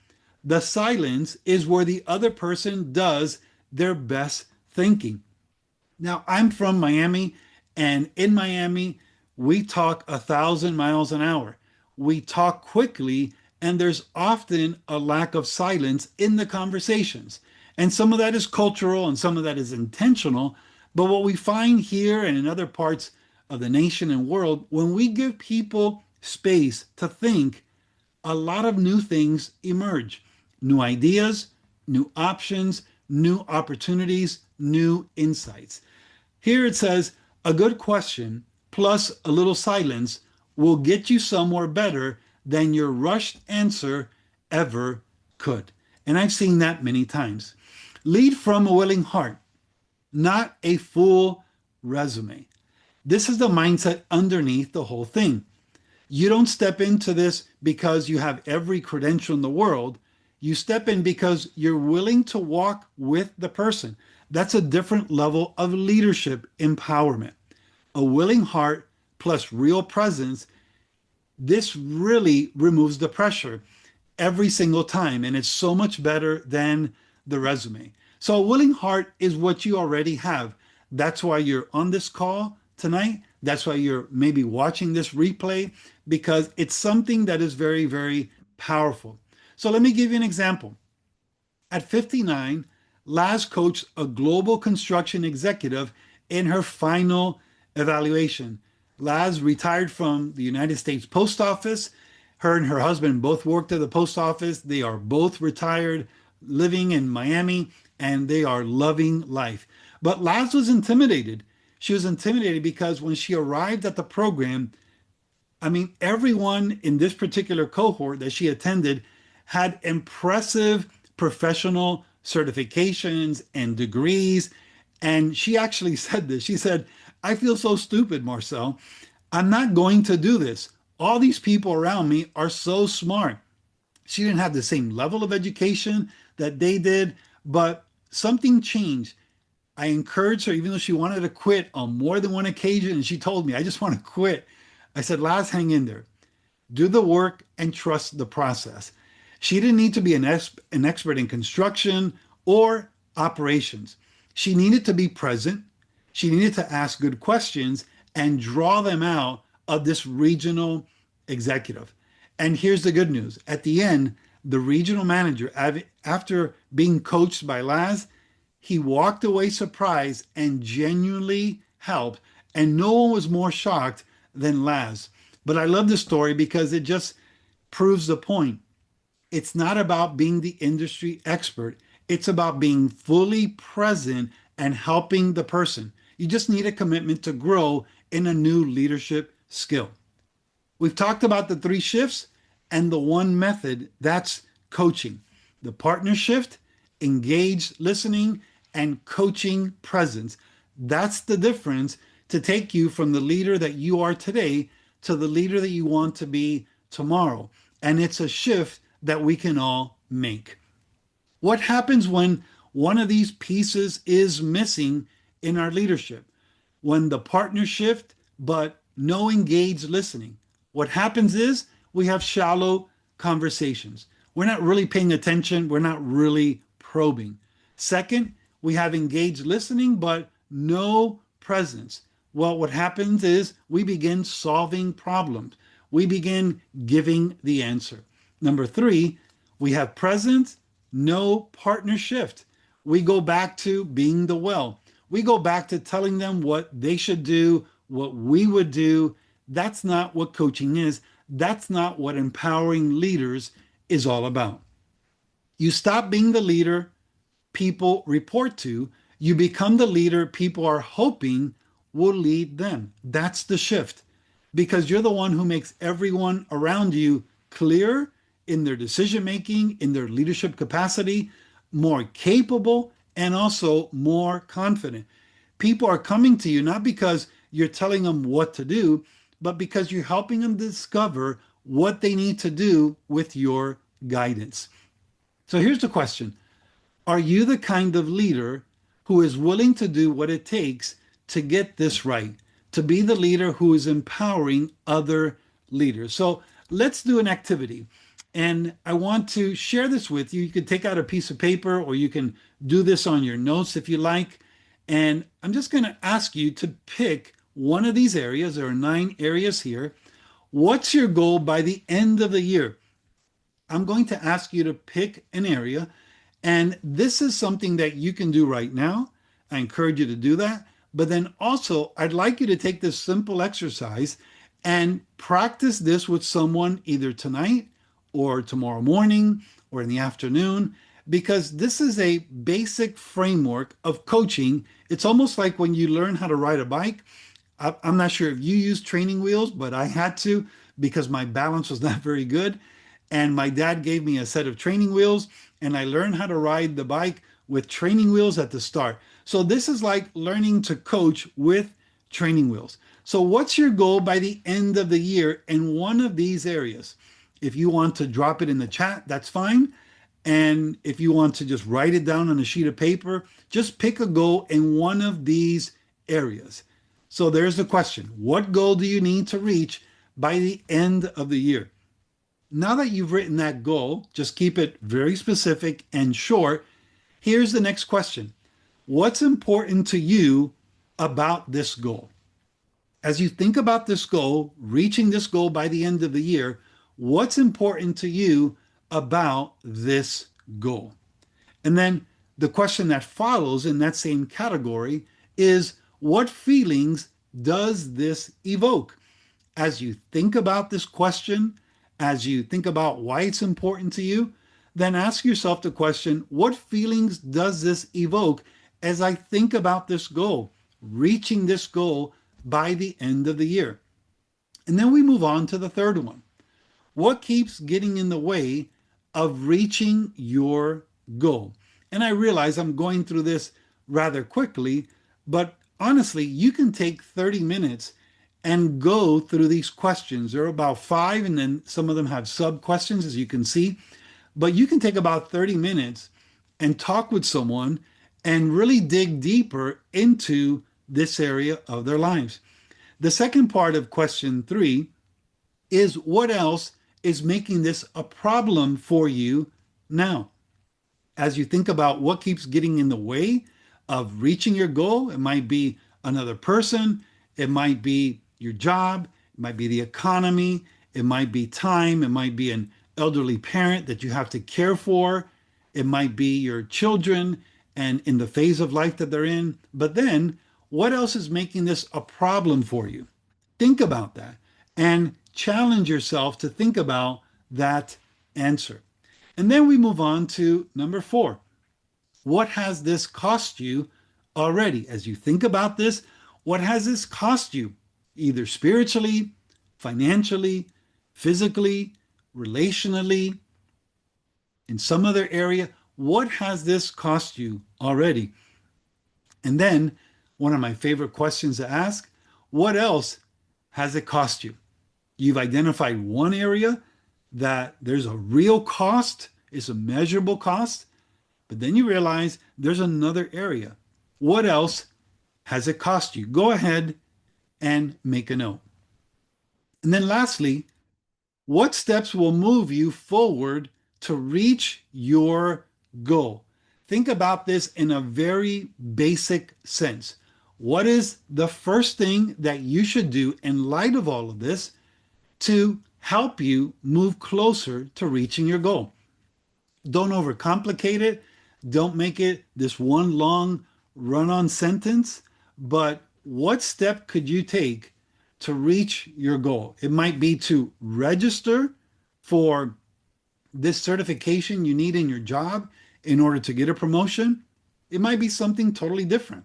The silence is where the other person does their best thinking. Now, I'm from Miami, and in Miami, we talk 1,000 miles an hour. We talk quickly, and there's often a lack of silence in the conversations. And some of that is cultural and some of that is intentional. But what we find here and in other parts of the nation and world, when we give people space to think, a lot of new things emerge. New ideas, new options, new opportunities, new insights. Here it says, a good question plus a little silence will get you somewhere better than your rushed answer ever could. And I've seen that many times. Lead from a willing heart, not a full resume. This is the mindset underneath the whole thing. You don't step into this because you have every credential in the world. You step in because you're willing to walk with the person. That's a different level of leadership empowerment. A willing heart plus real presence. This really removes the pressure every single time, and it's so much better than the resume. So a willing heart is what you already have. That's why you're on this call tonight. That's why you're maybe watching this replay, because it's something that is very, very powerful. So let me give you an example. At 59, Laz coached a global construction executive in her final evaluation. Laz retired from the United States Post Office. Her and her husband both worked at the post office. They are both retired, living in Miami, and they are loving life. But Laz was intimidated. She was intimidated because when she arrived at the program, I mean, everyone in this particular cohort that she attended had impressive professional certifications and degrees. And she actually said this. She said, I feel so stupid, Marcel. I'm not going to do this. All these people around me are so smart. She didn't have the same level of education that they did, but something changed. I encouraged her, even though she wanted to quit on more than one occasion, and she told me, I just want to quit. I said, Laz, hang in there. Do the work and trust the process. She didn't need to be an expert in construction or operations. She needed to be present. She needed to ask good questions and draw them out of this regional executive. And here's the good news. At the end, the regional manager, after being coached by Laz, he walked away surprised and genuinely helped. And no one was more shocked than Laz. But I love this story because it just proves the point. It's not about being the industry expert. It's about being fully present and helping the person. You just need a commitment to grow in a new leadership skill. We've talked about the 3 shifts and the 1 method, that's coaching. The partner shift, engaged listening, and coaching presence. That's the difference to take you from the leader that you are today to the leader that you want to be tomorrow. And it's a shift that we can all make. What happens when one of these pieces is missing in our leadership? When the partner shift, but no engaged listening. What happens is we have shallow conversations. We're not really paying attention. We're not really probing. Second, we have engaged listening, but no presence. Well, what happens is we begin solving problems. We begin giving the answer. Number 3, we have presence, no partner shift. We go back to being the well. We go back to telling them what they should do, what we would do. That's not what coaching is. That's not what empowering leaders is all about. You stop being the leader people report to. You become the leader people are hoping will lead them. That's the shift, because you're the one who makes everyone around you clear in their decision making, in their leadership capacity, more capable, and also more confident. People are coming to you not because you're telling them what to do, but because you're helping them discover what they need to do with your guidance. So here's the question. Are you the kind of leader who is willing to do what it takes to get this right, to be the leader who is empowering other leaders? So let's do an activity. And I want to share this with you. You can take out a piece of paper or you can do this on your notes if you like. And I'm just going to ask you to pick one of these areas. There are 9 areas here. What's your goal by the end of the year? I'm going to ask you to pick an area. And this is something that you can do right now. I encourage you to do that. But then also, I'd like you to take this simple exercise and practice this with someone either tonight or tomorrow morning or in the afternoon, because this is a basic framework of coaching. It's almost like when you learn how to ride a bike. I'm not sure if you use training wheels, but I had to because my balance was not very good. And my dad gave me a set of training wheels, and I learned how to ride the bike with training wheels at the start. So this is like learning to coach with training wheels. So what's your goal by the end of the year in one of these areas? If you want to drop it in the chat, that's fine. And if you want to just write it down on a sheet of paper, just pick a goal in one of these areas. So there's the question. What goal do you need to reach by the end of the year? Now that you've written that goal, just keep it very specific and short. Here's the next question. What's important to you about this goal? As you think about this goal, reaching this goal by the end of the year, what's important to you about this goal? And then the question that follows in that same category is, what feelings does this evoke? As you think about this question, as you think about why it's important to you, then ask yourself the question, what feelings does this evoke as I think about this goal, reaching this goal by the end of the year? And then we move on to the third one. What keeps getting in the way of reaching your goal? And I realize I'm going through this rather quickly, but honestly, you can take 30 minutes and go through these questions. There are about five, and then some of them have sub questions, as you can see. But you can take about 30 minutes and talk with someone and really dig deeper into this area of their lives. The second part of question 3 is, what else is making this a problem for you now? As you think about what keeps getting in the way of reaching your goal, it might be another person, it might be your job, it might be the economy, it might be time, it might be an elderly parent that you have to care for, it might be your children and in the phase of life that they're in. But then, what else is making this a problem for you? Think about that and challenge yourself to think about that answer. And then we move on to number 4. What has this cost you already? As you think about this, what has this cost you? Either spiritually, financially, physically, relationally, in some other area. What has this cost you already? And then one of my favorite questions to ask, what else has it cost you? You've identified one area that there's a real cost, it's a measurable cost, but then you realize there's another area. What else has it cost you? Go ahead and make a note. And then lastly, what steps will move you forward to reach your goal? Think about this in a very basic sense. What is the first thing that you should do in light of all of this to help you move closer to reaching your goal? Don't overcomplicate it. Don't make it this one long run-on sentence, but what step could you take to reach your goal? It might be to register for this certification you need in your job in order to get a promotion. It might be something totally different.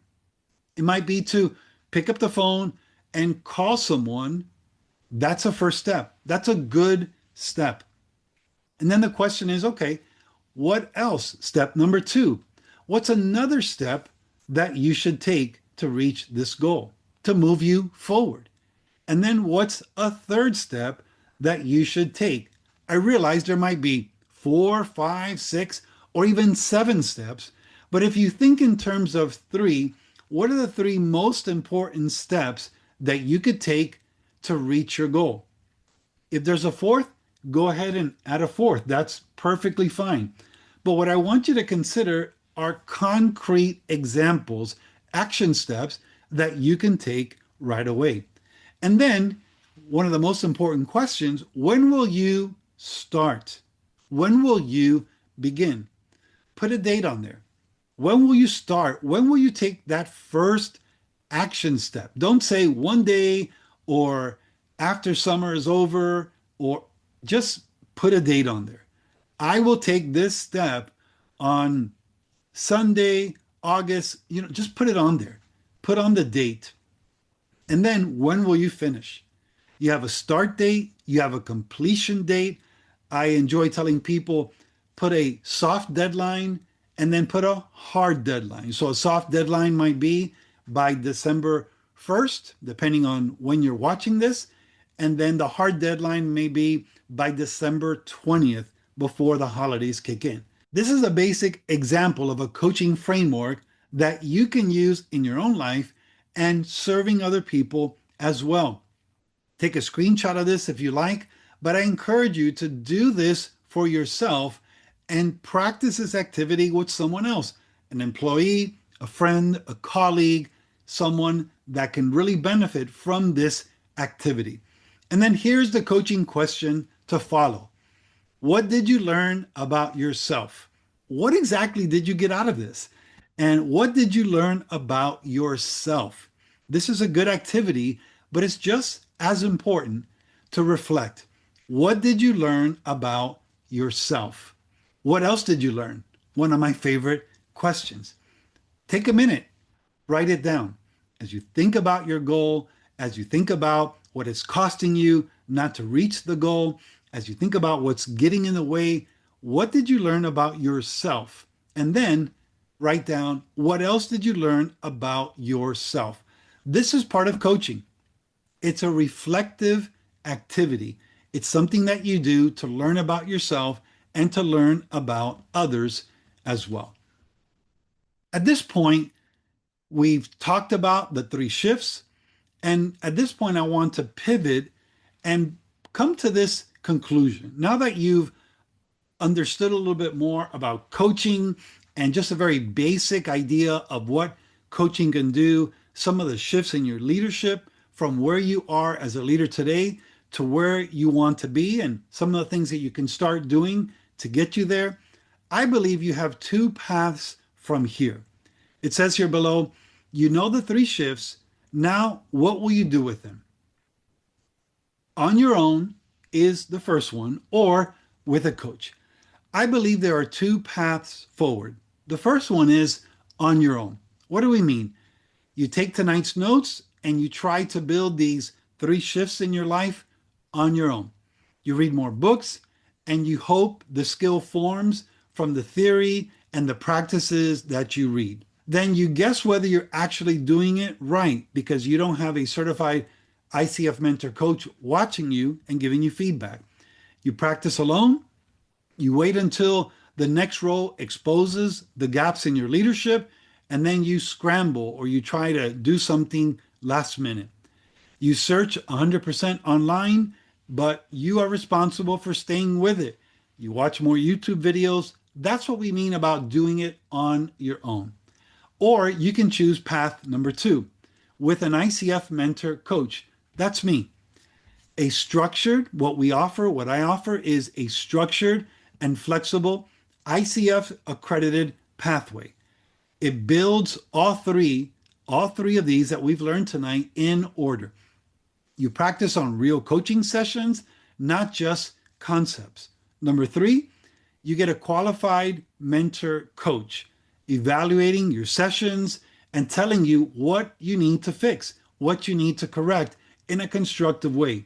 It might be to pick up the phone and call someone. That's a first step. That's a good step. And then the question is, okay, what else? Step number 2. What's another step that you should take to reach this goal, to move you forward? And then what's a third step that you should take? I realize there might be 4, 5, 6, or even 7 steps, but if you think in terms of 3, what are the 3 most important steps that you could take to reach your goal? If there's a 4th, go ahead and add a 4th. That's perfectly fine. But what I want you to consider are concrete examples, action steps that you can take right away. And then one of the most important questions, when will you start? When will you begin? Put a date on there. When will you start? When will you take that first action step? Don't say one day or after summer is over, or just put a date on there. I will take this step on Sunday, August, just put it on there. Put on the date. And then when will you finish? You have a start date, you have a completion date. I enjoy telling people, put a soft deadline and then put a hard deadline. So a soft deadline might be by December 1st, depending on when you're watching this. And then the hard deadline may be by December 20th, before the holidays kick in. This is a basic example of a coaching framework that you can use in your own life and serving other people as well. Take a screenshot of this if you like, but I encourage you to do this for yourself and practice this activity with someone else, an employee, a friend, a colleague, someone that can really benefit from this activity. And then here's the coaching question to follow. What did you learn about yourself? what exactly did you get out of this? And what did you learn about yourself? This is a good activity, but it's just as important to reflect. What did you learn about yourself? What else did you learn? One of my favorite questions. Take a minute, write it down. As you think about your goal, as you think about what it's costing you not to reach the goal, as you think about what's getting in the way, what did you learn about yourself? And then write down what else did you learn about yourself? This is part of coaching. It's a reflective activity. It's something that you do to learn about yourself and to learn about others as well. At this point, we've talked about the three shifts. And at this point, I want to pivot and come to this conclusion. Now that you've understood a little bit more about coaching and just a very basic idea of what coaching can do, some of the shifts in your leadership from where you are as a leader today to where you want to be, and some of the things that you can start doing to get you there, I believe you have two paths from here. It says here below, you know the three shifts. Now, what will you do with them? On your own is the first one, or with a coach. I believe there are two paths forward. The first one is on your own. What do we mean? You take tonight's notes and you try to build these three shifts in your life on your own. You read more books and you hope the skill forms from the theory and the practices that you read. Then you guess whether you're actually doing it right because you don't have a certified ICF mentor coach watching you and giving you feedback. You practice alone. You wait until the next role exposes the gaps in your leadership, and then you scramble or you try to do something last minute. You search 100% online, but you are responsible for staying with it. You watch more YouTube videos. That's what we mean about doing it on your own. Or you can choose path number two with an ICF mentor coach. That's me. What I offer is a structured and flexible ICF accredited pathway. It builds all three of these that we've learned tonight in order. You practice on real coaching sessions, not just concepts. Number three, you get a qualified mentor coach evaluating your sessions and telling you what you need to fix, what you need to correct in a constructive way.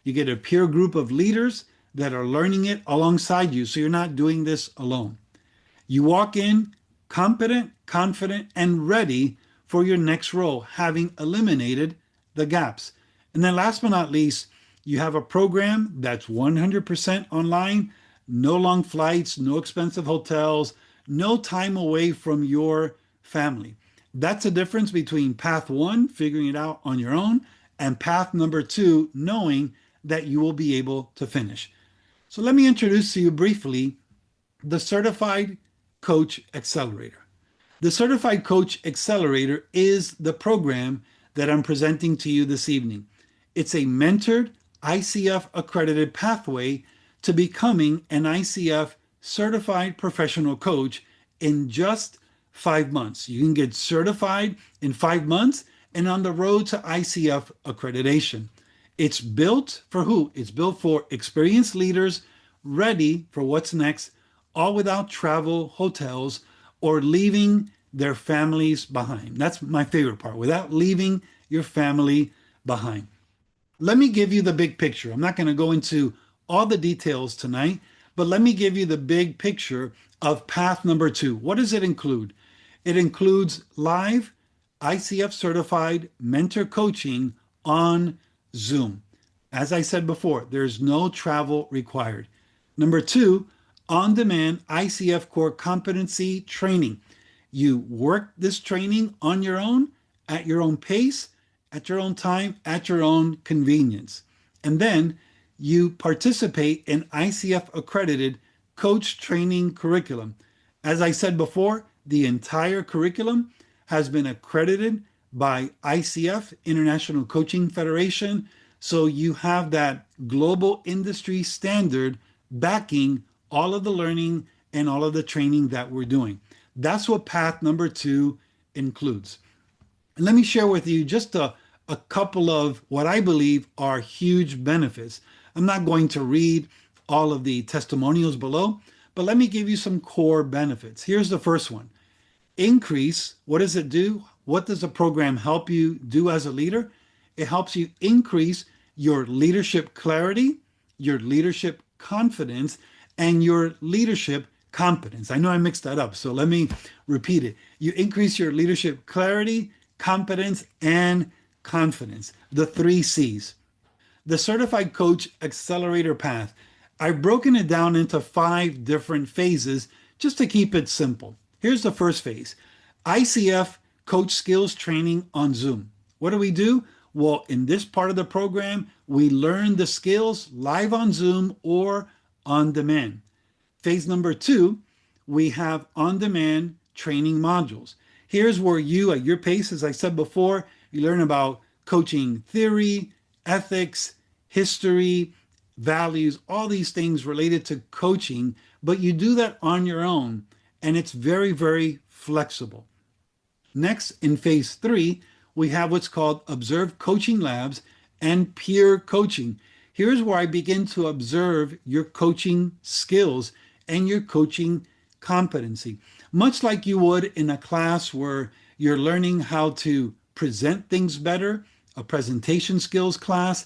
You get a peer group of leaders that are learning it alongside you, so you're not doing this alone. You walk in competent, confident, and ready for your next role, having eliminated the gaps. And then last but not least, you have a program that's 100% online, no long flights, no expensive hotels, no time away from your family. That's the difference between path one, figuring it out on your own, and path number two, knowing that you will be able to finish. So let me introduce to you briefly the Certified Coach Accelerator. The Certified Coach Accelerator is the program that I'm presenting to you this evening. It's a mentored ICF accredited pathway to becoming an ICF certified professional coach in just 5 months. You can get certified in 5 months and on the road to ICF accreditation. It's built for who? It's built for experienced leaders ready for what's next, all without travel, hotels, or leaving their families behind. That's my favorite part, without leaving your family behind. Let me give you the big picture. I'm not going to go into all the details tonight, but let me give you the big picture of path number two. What does it include? It includes live ICF certified mentor coaching on Zoom. As I said before, there's no travel required. Number two, on-demand ICF core competency training. You work this training on your own, at your own pace, at your own time, at your own convenience. And then you participate in ICF accredited coach training curriculum. As I said before, the entire curriculum has been accredited by ICF, International Coaching Federation. So you have that global industry standard backing all of the learning and all of the training that we're doing. That's what path number 2 includes. And let me share with you just a couple of what I believe are huge benefits. I'm not going to read all of the testimonials below, but let me give you some core benefits. Here's the first one. Increase. What does it do? What does the program help you do as a leader? It helps you increase your leadership clarity, your leadership confidence, and your leadership competence. I know I mixed that up, so let me repeat it. You increase your leadership clarity, competence, and confidence. The 3 C's. The Certified Coach Accelerator Path. I've broken it down into 5 different phases just to keep it simple. Here's the first phase. ICF Coach Skills Training on Zoom. What do? Well, in this part of the program, we learn the skills live on Zoom or on demand. Phase number 2, we have on-demand training modules. Here's where you, at your pace, as I said before, you learn about coaching theory, ethics, history, values, all these things related to coaching, but you do that on your own, and it's very, very flexible. Next, in phase 3, we have what's called Observe Coaching Labs and Peer Coaching. Here's where I begin to observe your coaching skills and your coaching competency. Much like you would in a class where you're learning how to present things better, a presentation skills class,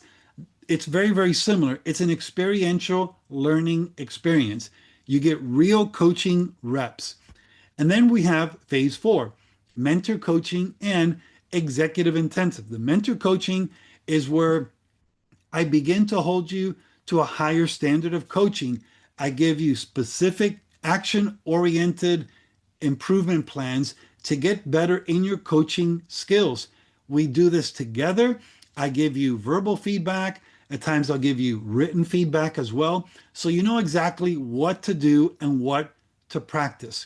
it's very, very similar. It's an experiential learning experience. You get real coaching reps. And then we have phase 4, mentor coaching and executive intensive. The mentor coaching is where I begin to hold you to a higher standard of coaching. I give you specific action-oriented improvement plans to get better in your coaching skills. We do this together. I give you verbal feedback. At times I'll give you written feedback as well. So you know exactly what to do and what to practice.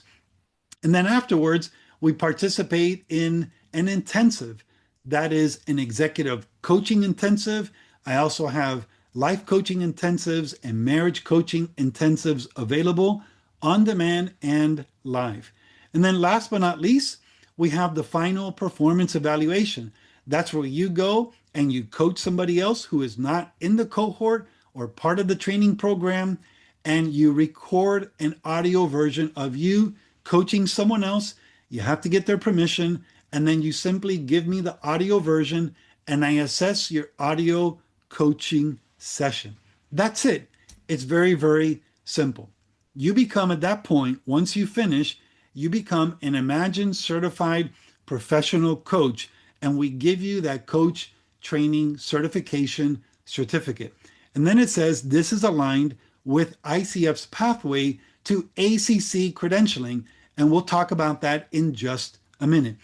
And then afterwards, we participate in an intensive. That is an executive coaching intensive. I also have life coaching intensives and marriage coaching intensives available on demand and live. And then last but not least, we have the final performance evaluation. That's where you go and you coach somebody else who is not in the cohort or part of the training program, and you record an audio version of you coaching someone else. You have to get their permission, and then you simply give me the audio version and I assess your audio coaching session. That's it. It's very, very simple. You become, at that point, once you finish, you become an Imagine certified professional coach, and we give you that coach training certification certificate. And then it says this is aligned with ICF's pathway to ACC credentialing, and we'll talk about that in just a minute.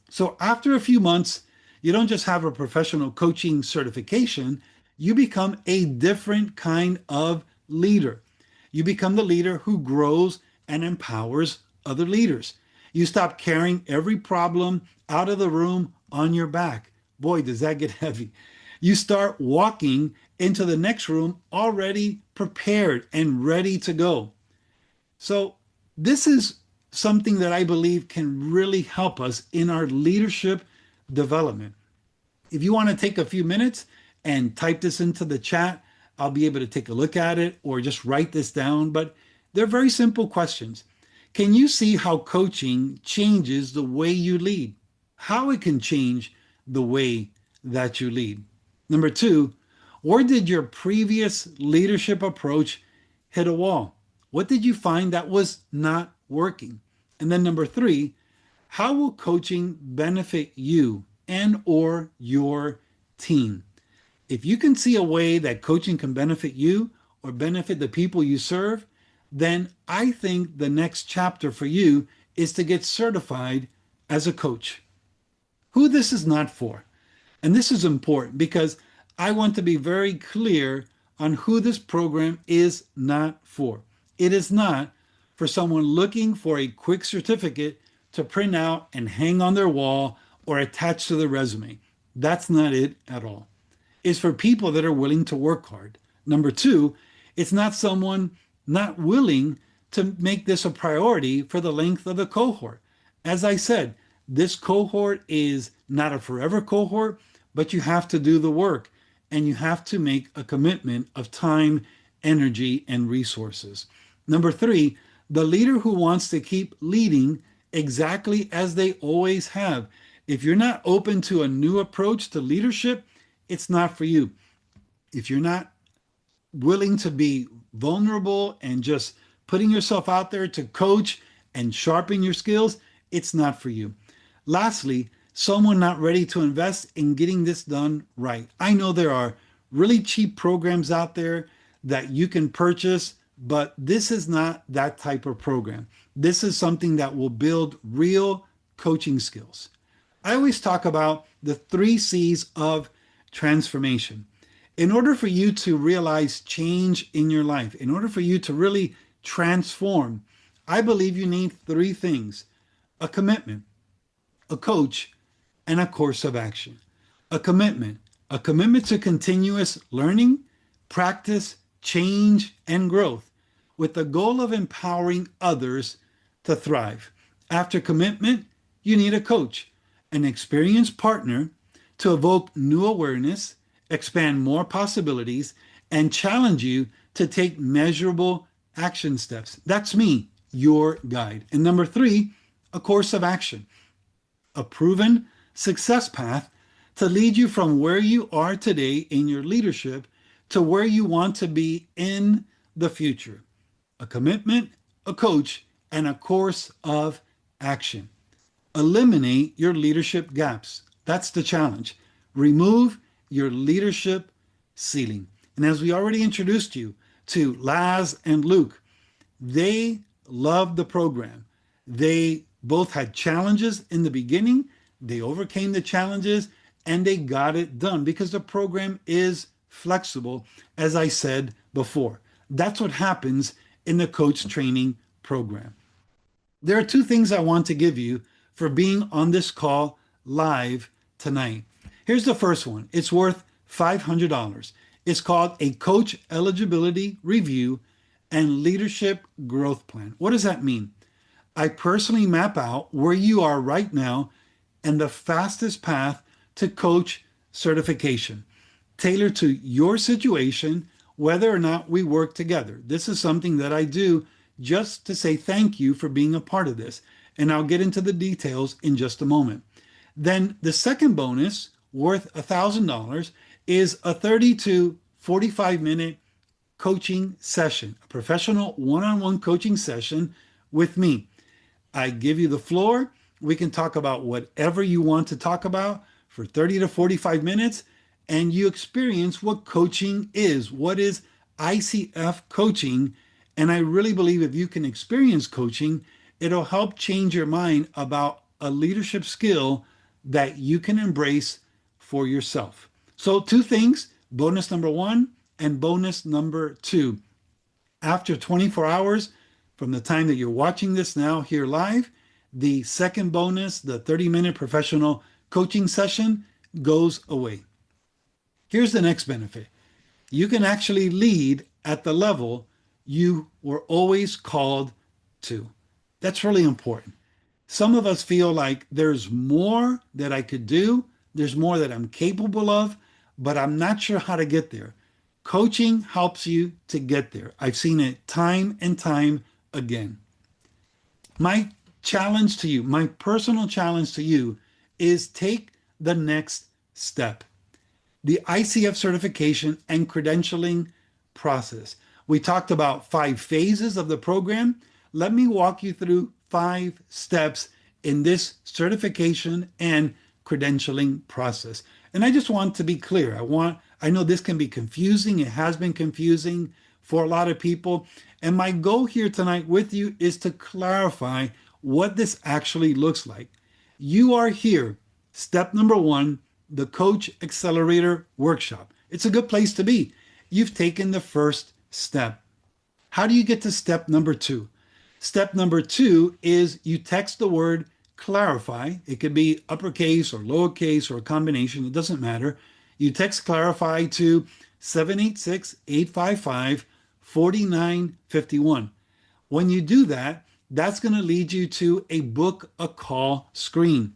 So after a few months, you don't just have a professional coaching certification, you become a different kind of leader. You become the leader who grows and empowers other leaders. You stop carrying every problem out of the room on your back. Boy, does that get heavy. You start walking into the next room already prepared and ready to go. So this is something that I believe can really help us in our leadership development. If you want to take a few minutes and type this into the chat, I'll be able to take a look at it or just write this down. But they're very simple questions. Can you see how coaching changes the way you lead? How it can change the way that you lead? Number 2, where did your previous leadership approach hit a wall? What did you find that was not working? And then number 3, how will coaching benefit you and or your team? If you can see a way that coaching can benefit you or benefit the people you serve, then I think the next chapter for you is to get certified as a coach. Who this is not for. And this is important because I want to be very clear on who this program is not for. It is not for someone looking for a quick certificate to print out and hang on their wall or attach to their resume. That's not it at all. It's for people that are willing to work hard. Number 2, it's not someone not willing to make this a priority for the length of the cohort. As I said, this cohort is not a forever cohort, but you have to do the work and you have to make a commitment of time, energy, and resources. Number three, the leader who wants to keep leading exactly as they always have. If you're not open to a new approach to leadership, it's not for you. If you're not willing to be vulnerable and just putting yourself out there to coach and sharpen your skills, it's not for you. Lastly, someone not ready to invest in getting this done right. I know there are really cheap programs out there that you can purchase, but this is not that type of program. This is something that will build real coaching skills. I always talk about the 3 C's of transformation. In order for you to realize change in your life, in order for you to really transform, I believe you need 3 things: a commitment, a coach, and a course of action. A commitment to continuous learning, practice, change, and growth with the goal of empowering others to thrive. After commitment, you need a coach, an experienced partner to evoke new awareness, expand more possibilities, and challenge you to take measurable action steps. That's me, your guide. And number 3, a course of action, a proven success path to lead you from where you are today in your leadership to where you want to be in the future. A commitment, a coach, and a course of action. Eliminate your leadership gaps. That's the challenge. Remove your leadership ceiling. And as we already introduced you to Laz and Luke, they loved the program. They both had challenges in the beginning. They overcame the challenges and they got it done because the program is flexible, as I said before. That's what happens in the coach training program. There are 2 things I want to give you for being on this call live tonight. Here's the first one. It's worth $500. It's called a Coach Eligibility Review and Leadership Growth Plan. What does that mean? I personally map out where you are right now and the fastest path to coach certification, tailored to your situation, whether or not we work together. This is something that I do just to say thank you for being a part of this. And I'll get into the details in just a moment. Then the second bonus, worth $1,000, is a 30 to 45-minute coaching session, a professional one-on-one coaching session with me. I give you the floor. We can talk about whatever you want to talk about for 30 to 45 minutes, and you experience what coaching is. What is ICF coaching? And I really believe if you can experience coaching, it'll help change your mind about a leadership skill that you can embrace for yourself. So 2 things, bonus number 1 and bonus number 2. After 24 hours from the time that you're watching this now here live, the second bonus, the 30-minute professional coaching session, goes away. Here's the next benefit. You can actually lead at the level you were always called to. That's really important. Some of us feel like there's more that I could do, there's more that I'm capable of, but I'm not sure how to get there. Coaching helps you to get there. I've seen it time and time again. My challenge to you, my personal challenge to you, is take the next step. The ICF certification and credentialing process. We talked about 5 phases of the program. Let me walk you through 5 steps in this certification and credentialing process. And I just want to be clear. I know this can be confusing. It has been confusing for a lot of people. And my goal here tonight with you is to clarify what this actually looks like. You are here. Step number 1, the Coach Accelerator Workshop. It's a good place to be. You've taken the first step. How do you get to step number 2? Step number 2 is you text the word clarify. It could be uppercase or lowercase or a combination. It doesn't matter. You text clarify to 786-855-4951. When you do that, that's going to lead you to a book a call screen.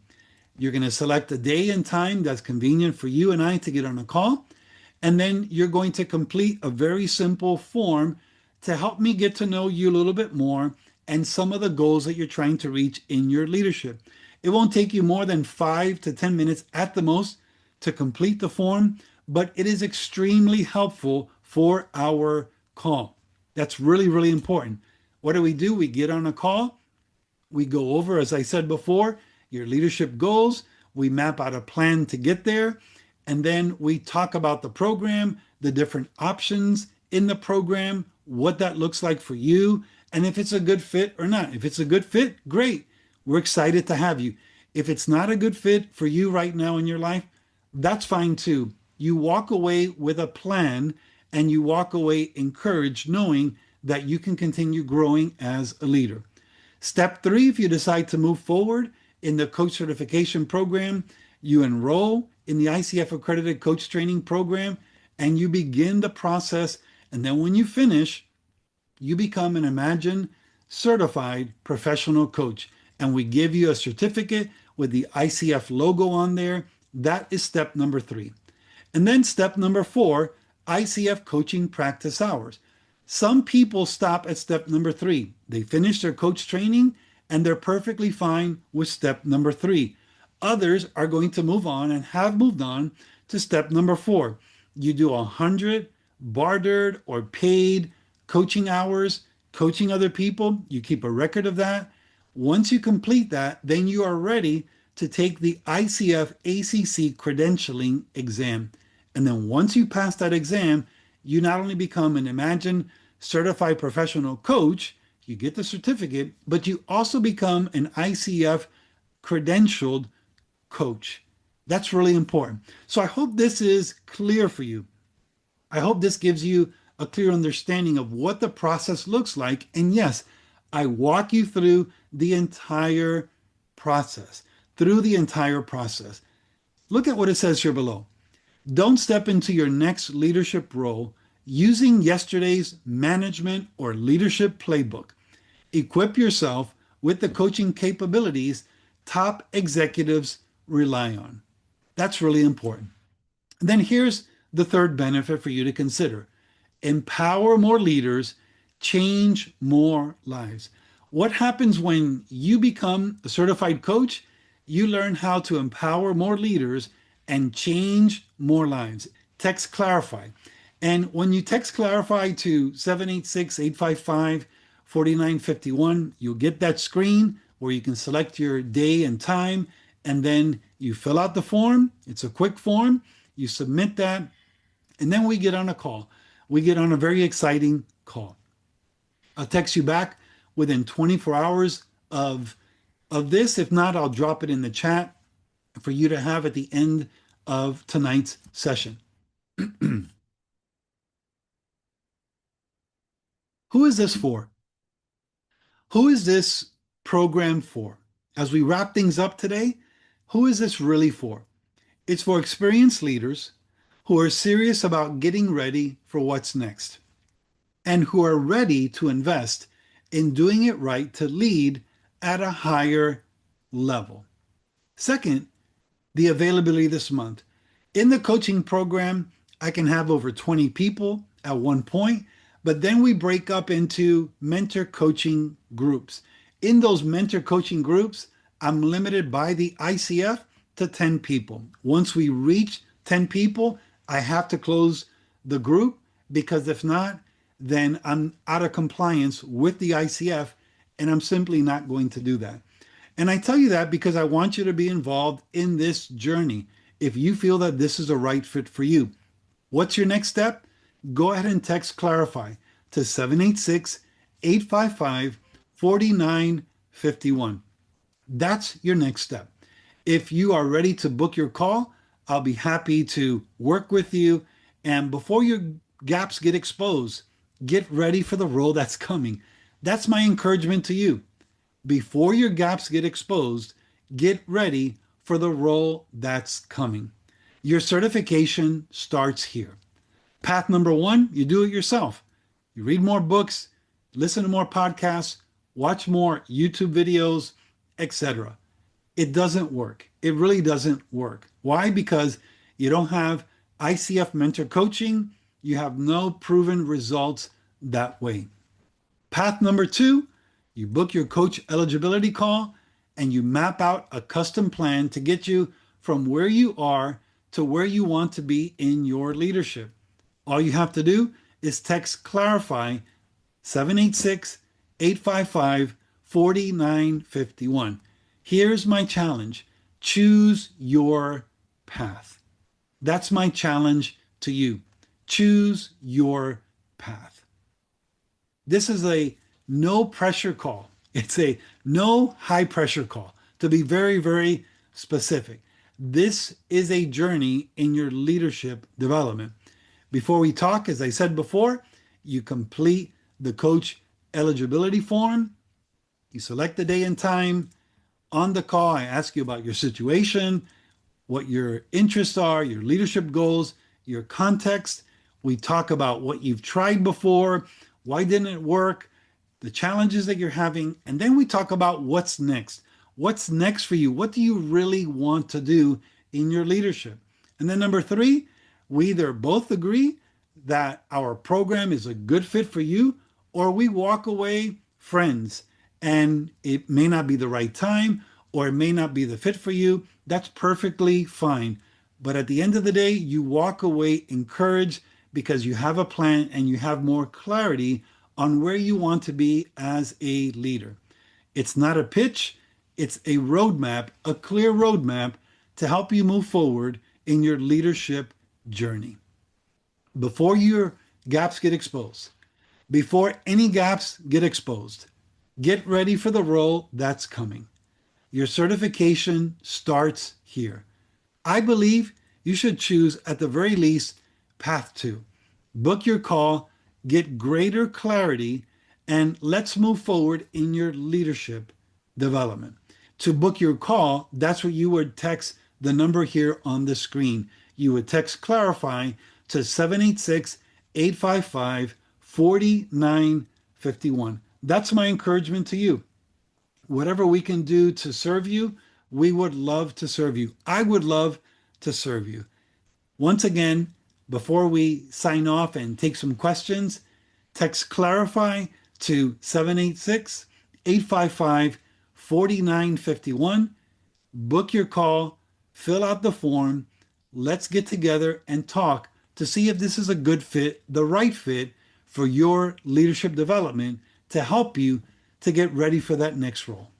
You're going to select a day and time that's convenient for you and I to get on a call. And then you're going to complete a very simple form to help me get to know you a little bit more and some of the goals that you're trying to reach in your leadership. It won't take you more than 5 to 10 minutes at the most to complete the form, but it is extremely helpful for our call. That's really, really important. What do? We get on a call. We go over, as I said before, your leadership goals. We map out a plan to get there. And then we talk about the program, the different options in the program, what that looks like for you, and if it's a good fit or not. If it's a good fit, great. We're excited to have you. If it's not a good fit for you right now in your life, that's fine too. You walk away with a plan and you walk away encouraged, knowing that you can continue growing as a leader. Step 3, if you decide to move forward in the coach certification program, you enroll in the ICF accredited coach training program and you begin the process. And then when you finish, you become an Imagine certified professional coach. And we give you a certificate with the ICF logo on there. That is step number 3. And then step number 4, ICF coaching practice hours. Some people stop at step number 3. They finish their coach training and they're perfectly fine with step number 3. Others are going to move on and have moved on to step number 4. You do 100 bartered or paid coaching hours, coaching other people. You keep a record of that. Once you complete that, then you are ready to take the ICF ACC credentialing exam. And then once you pass that exam, you not only become an Imagine certified professional coach, you get the certificate, but you also become an ICF credentialed coach. That's really important. So I hope this is clear for you. I hope this gives you a clear understanding of what the process looks like. And yes, I walk you through the entire process, Look at what it says here below. Don't step into your next leadership role using yesterday's management or leadership playbook. Equip yourself with the coaching capabilities top executives rely on. That's really important. Then here's the third benefit for you to consider. Empower more leaders, change more lives. What happens when you become a certified coach? You learn how to empower more leaders and change more lives. Text Clarify. And when you text Clarify to 786-855-4951, you'll get that screen where you can select your day and time, and then you fill out the form. It's a quick form. You submit that, and then we get on a call. We get on a very exciting call. I'll text you back within 24 hours of this. If not, I'll drop it in the chat for you to have at the end of tonight's session. Who is this for? Who is this program for? As we wrap things up today, who is this really for? It's for experienced leaders who are serious about getting ready for what's next and who are ready to invest in doing it right to lead at a higher level. Second, the availability this month. In the coaching program, I can have over 20 people at one point, but then we break up into mentor coaching groups. In those mentor coaching groups, I'm limited by the ICF to 10 people. Once we reach 10 people, I have to close the group, because if not, then I'm out of compliance with the ICF, and I'm simply not going to do that. And I tell you that because I want you to be involved in this journey if you feel that this is a right fit for you. What's your next step? Go ahead and text Clarify to 786-855-4951. That's your next step. If you are ready to book your call, I'll be happy to work with you. And before your gaps get exposed, get ready for the role that's coming. That's my encouragement to you. Before your gaps get exposed, get ready for the role that's coming. Your certification starts here. Path number 1, you do it yourself. You read more books, listen to more podcasts, watch more YouTube videos, etc. It doesn't work. It really doesn't work. Why? Because you don't have ICF mentor coaching. You have no proven results that way. Path number two, you book your coach eligibility call and you map out a custom plan to get you from where you are to where you want to be in your leadership. All you have to do is text Clarify 786-855-4951. Here's my challenge. Choose your path. That's my challenge to you. Choose your path. This is a no pressure call. It's a no high pressure call, to be very, very specific. This is a journey in your leadership development. Before we talk, as I said before, you complete the coach eligibility form. You select the day and time. On the call, I ask you about your situation, what your interests are, your leadership goals, your context. We talk about what you've tried before, why didn't it work, the challenges that you're having, and then we talk about what's next. What's next for you? What do you really want to do in your leadership? And then number three, we either both agree that our program is a good fit for you, or we walk away friends and it may not be the right time or it may not be the fit for you. That's perfectly fine. But at the end of the day, you walk away encouraged because you have a plan and you have more clarity on where you want to be as a leader. It's not a pitch, it's a roadmap, a clear roadmap to help you move forward in your leadership journey. Before your gaps get exposed, before any gaps get exposed, get ready for the role that's coming. Your certification starts here. I believe you should choose at the very least path two. Book your call, get greater clarity, and let's move forward in your leadership development. To book your call, that's what you would text the number here on the screen. You would text Clarify to 786-855-4951. That's my encouragement to you. Whatever we can do to serve you, we would love to serve you. I would love to serve you. Once again, before we sign off and take some questions, text Clarify to 786-855-4951. Book your call, fill out the form. Let's get together and talk to see if this is a good fit, the right fit for your leadership development to help you to get ready for that next role.